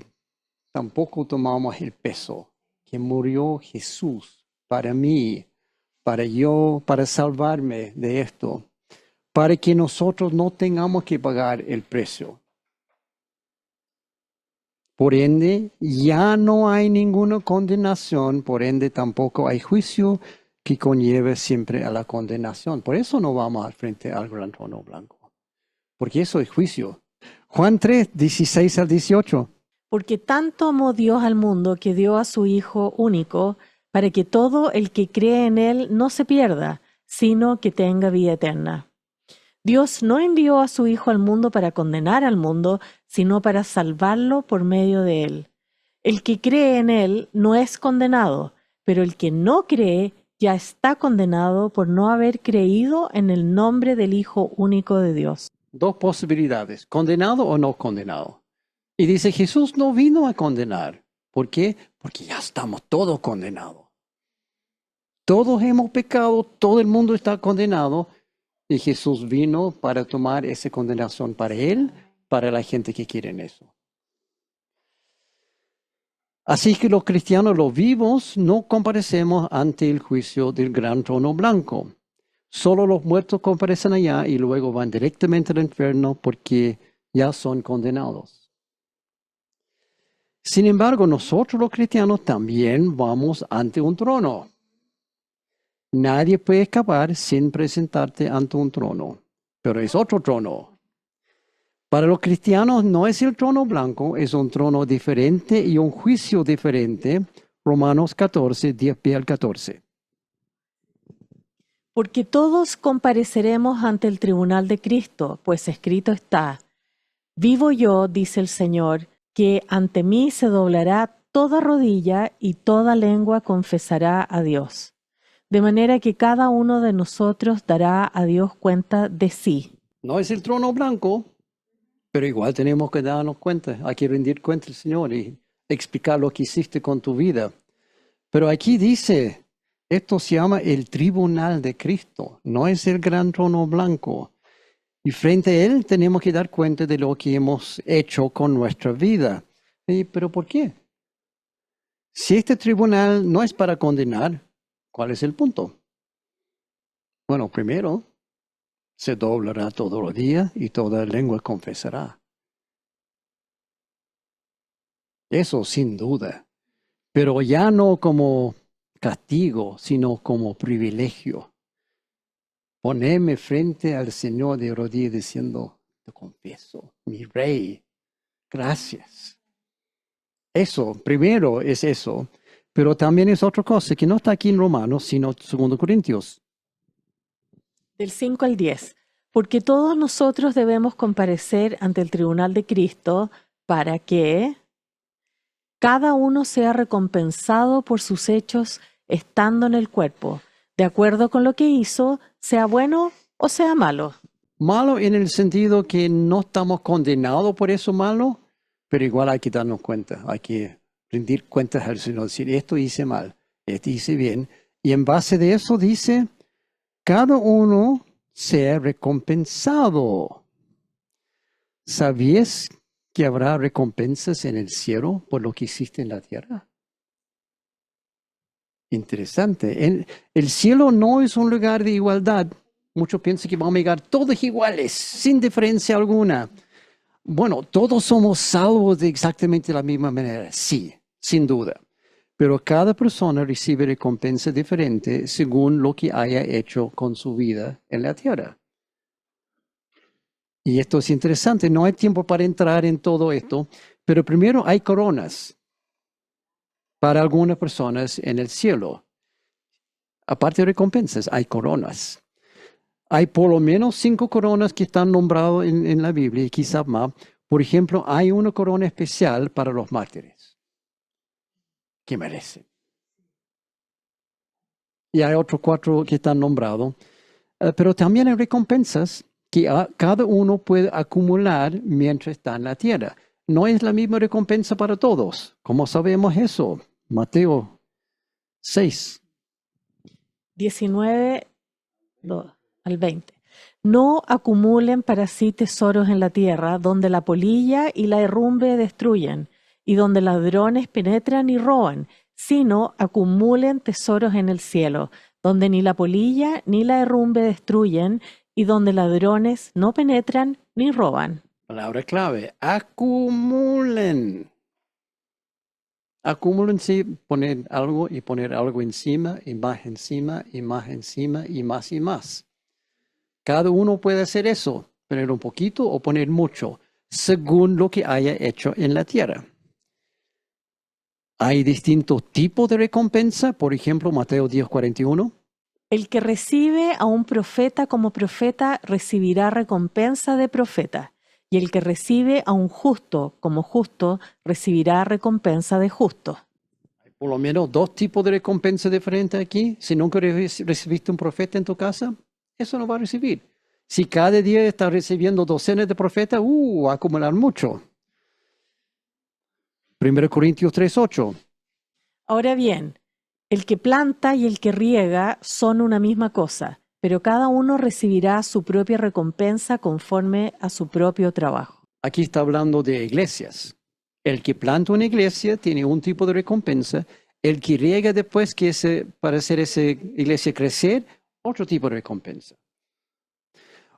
tampoco tomamos el peso, que murió Jesús para mí, para salvarme de esto, para que nosotros no tengamos que pagar el precio. Por ende, ya no hay ninguna condenación, por ende tampoco hay juicio que conlleve siempre a la condenación. Por eso no vamos al frente al gran trono blanco, porque eso es juicio. Juan 3, 16 al 18. Porque tanto amó Dios al mundo que dio a su Hijo único, para que todo el que cree en Él no se pierda, sino que tenga vida eterna. Dios no envió a su Hijo al mundo para condenar al mundo, sino para salvarlo por medio de Él. El que cree en Él no es condenado, pero el que no cree ya está condenado por no haber creído en el nombre del Hijo único de Dios. Dos posibilidades, condenado o no condenado. Y dice, Jesús no vino a condenar. ¿Por qué? Porque ya estamos todos condenados. Todos hemos pecado, todo el mundo está condenado. Y Jesús vino para tomar esa condenación para Él, para la gente que quiere eso. Así que los cristianos, los vivos, no comparecemos ante el juicio del gran trono blanco. Solo los muertos comparecen allá y luego van directamente al infierno porque ya son condenados. Sin embargo, nosotros los cristianos también vamos ante un trono. Nadie puede escapar sin presentarte ante un trono, pero es otro trono. Para los cristianos no es el trono blanco, es un trono diferente y un juicio diferente. Romanos 14, 10b al 14. Porque todos compareceremos ante el tribunal de Cristo, pues escrito está: vivo yo, dice el Señor, que ante mí se doblará toda rodilla y toda lengua confesará a Dios. De manera que cada uno de nosotros dará a Dios cuenta de sí. No es el trono blanco, pero igual tenemos que darnos cuenta. Hay que rendir cuenta al Señor y explicar lo que hiciste con tu vida. Pero aquí dice, esto se llama el tribunal de Cristo, no es el gran trono blanco. Y frente a Él tenemos que dar cuenta de lo que hemos hecho con nuestra vida. ¿Pero por qué? Si este tribunal no es para condenar, ¿cuál es el punto? Bueno, primero, se doblará todos los días y toda lengua confesará. Eso sin duda. Pero ya no como castigo, sino como privilegio. Ponerme frente al Señor de rodillas diciendo, te confieso, mi Rey, gracias. Eso, primero es eso, pero también es otra cosa que no está aquí en Romanos, sino 2 Corintios. Del 5 al 10. Porque todos nosotros debemos comparecer ante el tribunal de Cristo para que cada uno sea recompensado por sus hechos estando en el cuerpo, de acuerdo con lo que hizo, sea bueno o sea malo. Malo en el sentido que no estamos condenados por eso malo, pero igual hay que darnos cuenta, hay que rendir cuentas al Señor, decir, esto hice mal, esto hice bien, y en base de eso dice, cada uno sea recompensado. ¿Sabías que habrá recompensas en el cielo por lo que hiciste en la tierra? Interesante. El cielo no es un lugar de igualdad. Muchos piensan que vamos a llegar todos iguales, sin diferencia alguna. Bueno, todos somos salvos de exactamente la misma manera, sí, sin duda. Pero cada persona recibe recompensa diferente según lo que haya hecho con su vida en la tierra. Y esto es interesante, no hay tiempo para entrar en todo esto, pero primero hay coronas para algunas personas en el cielo. Aparte de recompensas, hay coronas. Hay por lo menos 5 coronas que están nombradas en la Biblia y quizás más. Por ejemplo, hay una corona especial para los mártires que merecen. Y hay otros 4 que están nombrados. Pero también hay recompensas que cada uno puede acumular mientras está en la tierra. No es la misma recompensa para todos. ¿Cómo sabemos eso? Mateo 6. 19 al 20. No acumulen para sí tesoros en la tierra, donde la polilla y la herrumbre destruyen, y donde ladrones penetran y roban, sino acumulen tesoros en el cielo, donde ni la polilla ni la herrumbre destruyen, y donde ladrones no penetran ni roban. Palabra clave, acumulen. Acumulen, sí, poner algo y poner algo encima, y más encima, y más encima, y más y más. Cada uno puede hacer eso, poner un poquito o poner mucho, según lo que haya hecho en la tierra. Hay distintos tipos de recompensa, por ejemplo, Mateo 10:41. El que recibe a un profeta como profeta recibirá recompensa de profeta, y el que recibe a un justo como justo recibirá recompensa de justo. Por lo menos dos tipos de recompensa diferentes aquí. Si nunca recibiste un profeta en tu casa, eso no va a recibir. Si cada día estás recibiendo docenas de profetas, va a acumular mucho. 1 Corintios 3:8. Ahora bien, el que planta y el que riega son una misma cosa, pero cada uno recibirá su propia recompensa conforme a su propio trabajo. Aquí está hablando de iglesias. El que planta una iglesia tiene un tipo de recompensa. El que riega después para hacer esa iglesia crecer, otro tipo de recompensa.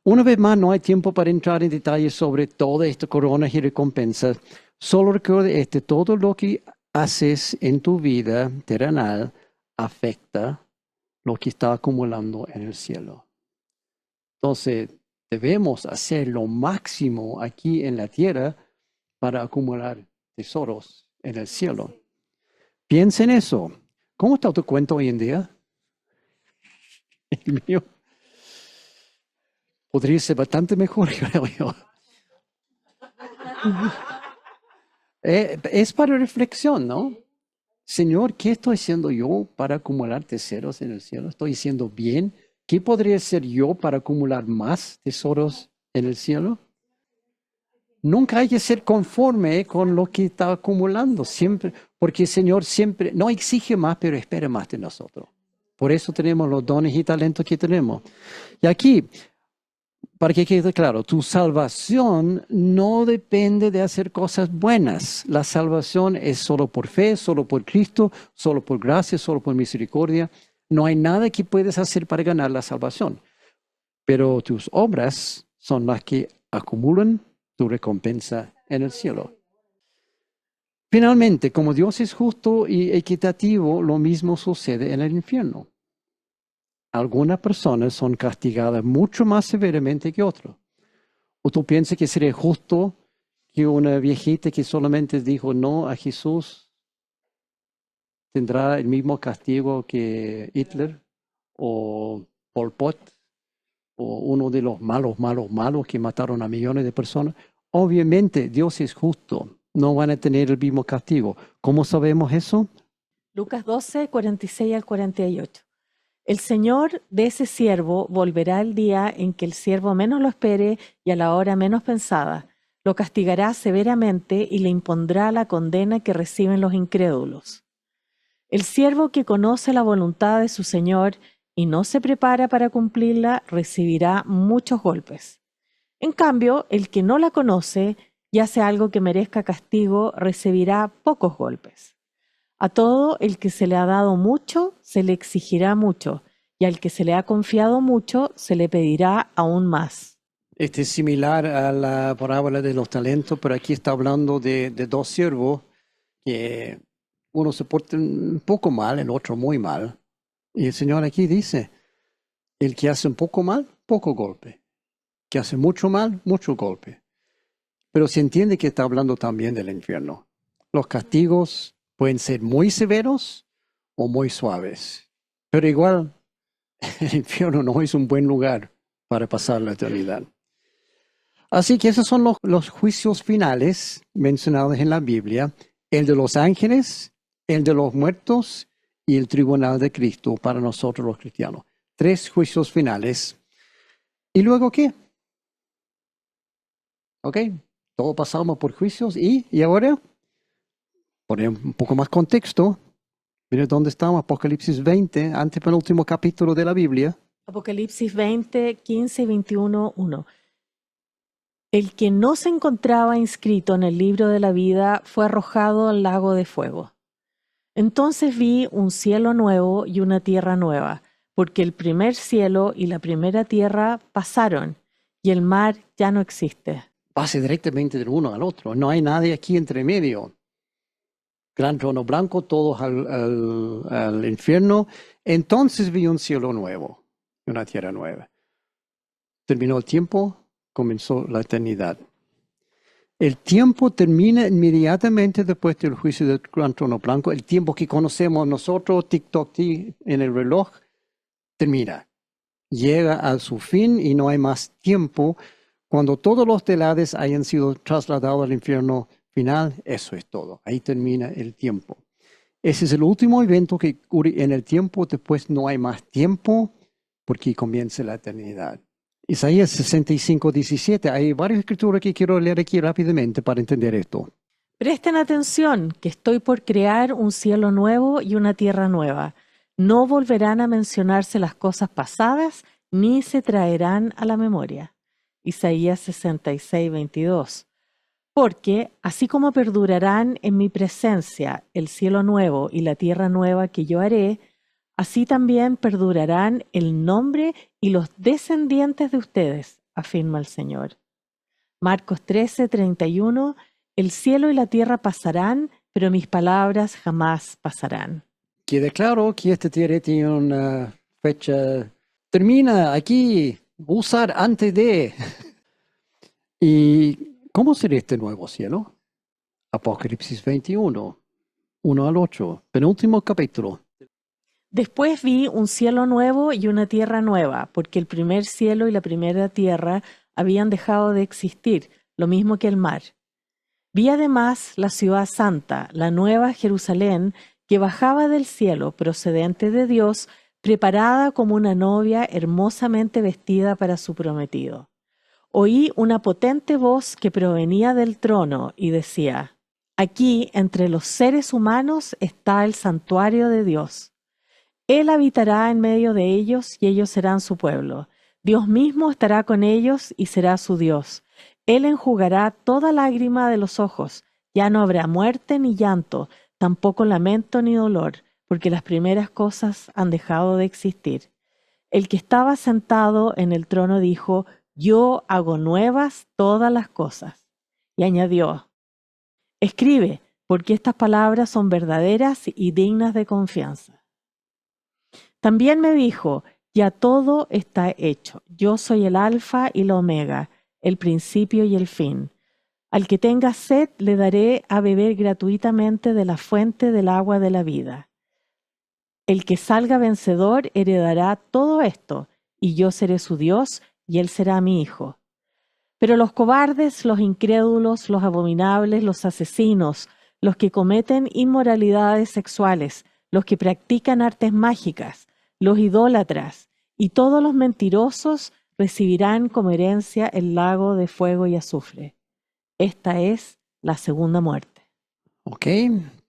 Una vez más, no hay tiempo para entrar en detalles sobre todas estas coronas y recompensas. Solo recuerda todo lo que haces en tu vida terrenal afecta lo que está acumulando en el cielo. Entonces, debemos hacer lo máximo aquí en la tierra para acumular tesoros en el cielo. Piensa en eso. ¿Cómo está tu cuenta hoy en día? El mío podría ser bastante mejor, creo yo. Es para reflexión, ¿no? Señor, ¿qué estoy haciendo yo para acumular tesoros en el cielo? ¿Estoy haciendo bien? ¿Qué podría hacer yo para acumular más tesoros en el cielo? Nunca hay que ser conforme con lo que está acumulando, siempre, porque el Señor siempre no exige más, pero espera más de nosotros. Por eso tenemos los dones y talentos que tenemos. Y aquí, para que quede claro, tu salvación no depende de hacer cosas buenas. La salvación es solo por fe, solo por Cristo, solo por gracia, solo por misericordia. No hay nada que puedes hacer para ganar la salvación. Pero tus obras son las que acumulan tu recompensa en el cielo. Finalmente, como Dios es justo y equitativo, lo mismo sucede en el infierno. Algunas personas son castigadas mucho más severamente que otras. ¿O tú piensas que sería justo que una viejita que solamente dijo no a Jesús tendrá el mismo castigo que Hitler o Pol Pot o uno de los malos que mataron a millones de personas? Obviamente Dios es justo, no van a tener el mismo castigo. ¿Cómo sabemos eso? Lucas 12, 46 al 48. El Señor de ese siervo volverá el día en que el siervo menos lo espere y a la hora menos pensada. Lo castigará severamente y le impondrá la condena que reciben los incrédulos. El siervo que conoce la voluntad de su Señor y no se prepara para cumplirla recibirá muchos golpes. En cambio, el que no la conoce y hace algo que merezca castigo recibirá pocos golpes. A todo el que se le ha dado mucho, se le exigirá mucho, y al que se le ha confiado mucho, se le pedirá aún más. Este es similar a la parábola de los talentos, pero aquí está hablando de dos siervos que uno se porta un poco mal, el otro muy mal. Y el Señor aquí dice, el que hace un poco mal, poco golpe. Que hace mucho mal, mucho golpe. Pero se entiende que está hablando también del infierno. Los castigos pueden ser muy severos o muy suaves. Pero igual, el infierno no es un buen lugar para pasar la eternidad. Así que esos son los juicios finales mencionados en la Biblia. El de los ángeles, el de los muertos y el tribunal de Cristo para nosotros los cristianos. 3 juicios finales. ¿Y luego qué? ¿Ok? Todos pasamos por juicios y ahora, poner un poco más contexto, miren dónde estamos, Apocalipsis 20, antepenúltimo capítulo de la Biblia. Apocalipsis 20, 15 y 21, 1. El que no se encontraba inscrito en el libro de la vida fue arrojado al lago de fuego. Entonces vi un cielo nuevo y una tierra nueva, porque el primer cielo y la primera tierra pasaron, y el mar ya no existe. Pase directamente del uno al otro. No hay nadie aquí entre medio. Gran trono blanco, todos al infierno. Entonces vi un cielo nuevo y una tierra nueva. Terminó el tiempo, comenzó la eternidad. El tiempo termina inmediatamente después del juicio del gran trono blanco. El tiempo que conocemos nosotros, tic-toc, en el reloj, termina. Llega a su fin y no hay más tiempo. Cuando todos los del Hades hayan sido trasladados al infierno final, eso es todo. Ahí termina el tiempo. Ese es el último evento que ocurre en el tiempo. Después no hay más tiempo porque comienza la eternidad. Isaías 65:17. Hay varias escrituras que quiero leer aquí rápidamente para entender esto. Presten atención, que estoy por crear un cielo nuevo y una tierra nueva. No volverán a mencionarse las cosas pasadas, ni se traerán a la memoria. Isaías 66:22. Porque, así como perdurarán en mi presencia el cielo nuevo y la tierra nueva que yo haré, así también perdurarán el nombre y los descendientes de ustedes, afirma el Señor. Marcos 13:31. El cielo y la tierra pasarán, pero mis palabras jamás pasarán. Quede claro que este tiene una fecha, termina aquí, usar antes de. ¿Y cómo será este nuevo cielo? Apocalipsis 21, 1 al 8, penúltimo capítulo. Después vi un cielo nuevo y una tierra nueva, porque el primer cielo y la primera tierra habían dejado de existir, lo mismo que el mar. Vi además la ciudad santa, la nueva Jerusalén, que bajaba del cielo, procedente de Dios, preparada como una novia hermosamente vestida para su prometido. Oí una potente voz que provenía del trono y decía: Aquí, entre los seres humanos, está el santuario de Dios. Él habitará en medio de ellos y ellos serán su pueblo. Dios mismo estará con ellos y será su Dios. Él enjugará toda lágrima de los ojos. Ya no habrá muerte ni llanto, tampoco lamento ni dolor, porque las primeras cosas han dejado de existir. El que estaba sentado en el trono dijo: Yo hago nuevas todas las cosas. Y añadió: Escribe, porque estas palabras son verdaderas y dignas de confianza. También me dijo: Ya todo está hecho. Yo soy el Alfa y la Omega, el principio y el fin. Al que tenga sed le daré a beber gratuitamente de la fuente del agua de la vida. El que salga vencedor heredará todo esto, y yo seré su Dios, y él será mi hijo. Pero los cobardes, los incrédulos, los abominables, los asesinos, los que cometen inmoralidades sexuales, los que practican artes mágicas, los idólatras y todos los mentirosos recibirán como herencia el lago de fuego y azufre. Esta es la segunda muerte. Ok,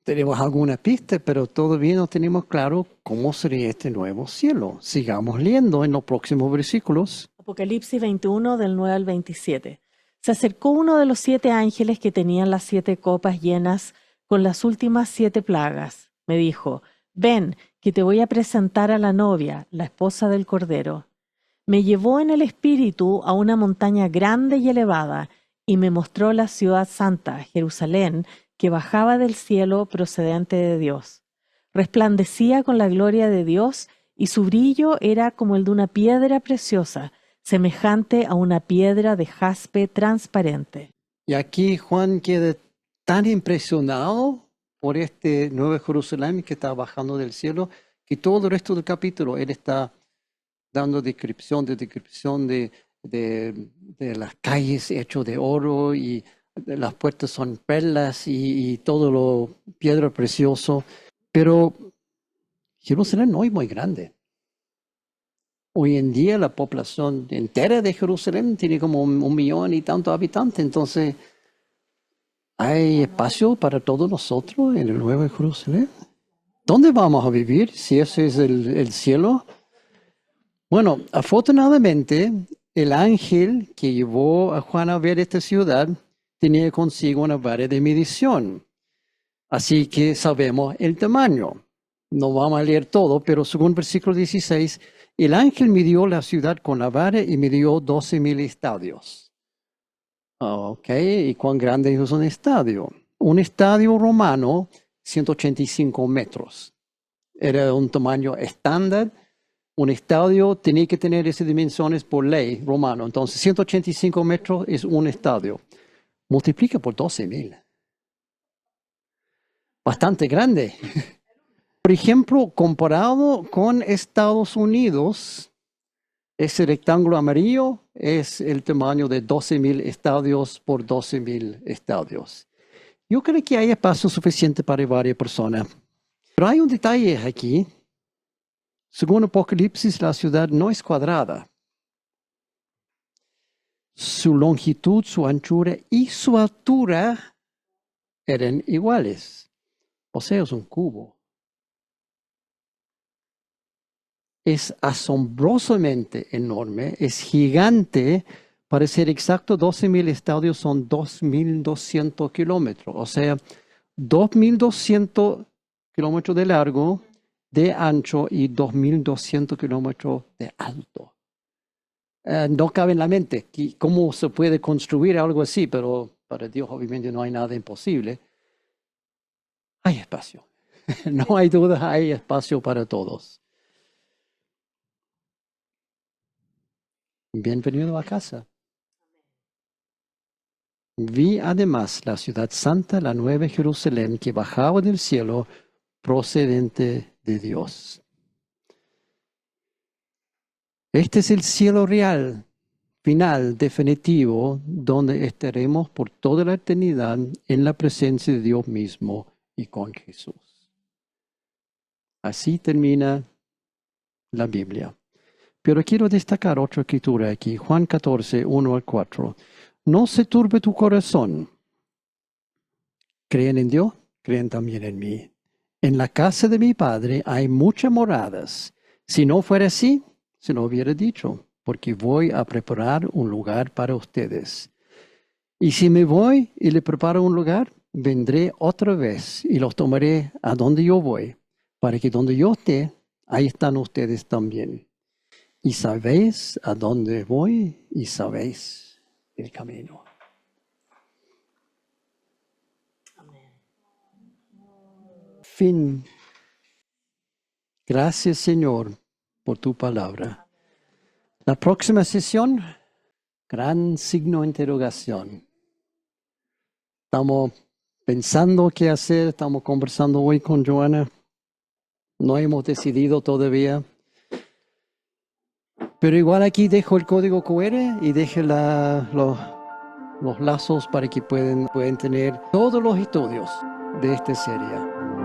tenemos alguna pista, pero todavía no tenemos claro cómo sería este nuevo cielo. Sigamos leyendo en los próximos versículos. Apocalipsis 21 del 9 al 27. Se acercó uno de los 7 ángeles que tenían las 7 copas llenas con las últimas 7 plagas. Me dijo: Ven, que te voy a presentar a la novia, la esposa del Cordero. Me llevó en el espíritu a una montaña grande y elevada, y me mostró la ciudad santa, Jerusalén, que bajaba del cielo procedente de Dios. Resplandecía con la gloria de Dios, y su brillo era como el de una piedra preciosa, semejante a una piedra de jaspe transparente. Y aquí Juan queda tan impresionado por este nuevo Jerusalén que está bajando del cielo, que todo el resto del capítulo él está dando descripción de las calles hechas de oro y las puertas son perlas y todo lo piedra precioso. Pero Jerusalén no es muy grande. Hoy en día la población entera de Jerusalén tiene como 1,000,000 y tantos habitantes, entonces ¿hay espacio para todos nosotros en el Nuevo Jerusalén? ¿Dónde vamos a vivir si ese es el cielo? Bueno, afortunadamente el ángel que llevó a Juan a ver esta ciudad tenía consigo una vara de medición, así que sabemos el tamaño. No vamos a leer todo, pero según versículo 16, el ángel midió la ciudad con la vara y midió 12,000 estadios. Ok, ¿y cuán grande es un estadio? Un estadio romano, 185 metros. Era un tamaño estándar. Un estadio tenía que tener esas dimensiones por ley romano. Entonces, 185 metros es un estadio. multiplica por 12,000. Bastante grande. Por ejemplo, comparado con Estados Unidos, ese rectángulo amarillo es el tamaño de 12,000 estadios por 12,000 estadios. Yo creo que hay espacio suficiente para varias personas. Pero hay un detalle aquí. Según Apocalipsis, la ciudad no es cuadrada. Su longitud, su anchura y su altura eran iguales. O sea, es un cubo. Es asombrosamente enorme, es gigante. Para ser exacto, 12,000 estadios son 2,200 kilómetros. O sea, 2,200 kilómetros de largo, de ancho y 2,200 kilómetros de alto. No cabe en la mente cómo se puede construir algo así, pero para Dios obviamente no hay nada imposible. Hay espacio. No hay duda, hay espacio para todos. Bienvenido a casa. Vi además la ciudad santa, la nueva Jerusalén, que bajaba del cielo procedente de Dios. Este es el cielo real, final, definitivo, donde estaremos por toda la eternidad en la presencia de Dios mismo y con Jesús. Así termina la Biblia. Pero quiero destacar otra escritura aquí, Juan 14, 1 al 4. No se turbe tu corazón. ¿Creen en Dios? Creen también en mí. En la casa de mi Padre hay muchas moradas. Si no fuera así, se lo hubiera dicho, porque voy a preparar un lugar para ustedes. Y si me voy y le preparo un lugar, vendré otra vez y los tomaré a donde yo voy, para que donde yo esté, ahí están ustedes también. Y sabéis a dónde voy y sabéis el camino. Fin. Gracias, Señor, por tu palabra. La próxima sesión, gran signo de interrogación. Estamos pensando qué hacer, estamos conversando hoy con Joana. No hemos decidido todavía. Pero igual aquí dejo el código QR y dejo los lazos para que pueden tener todos los estudios de esta serie.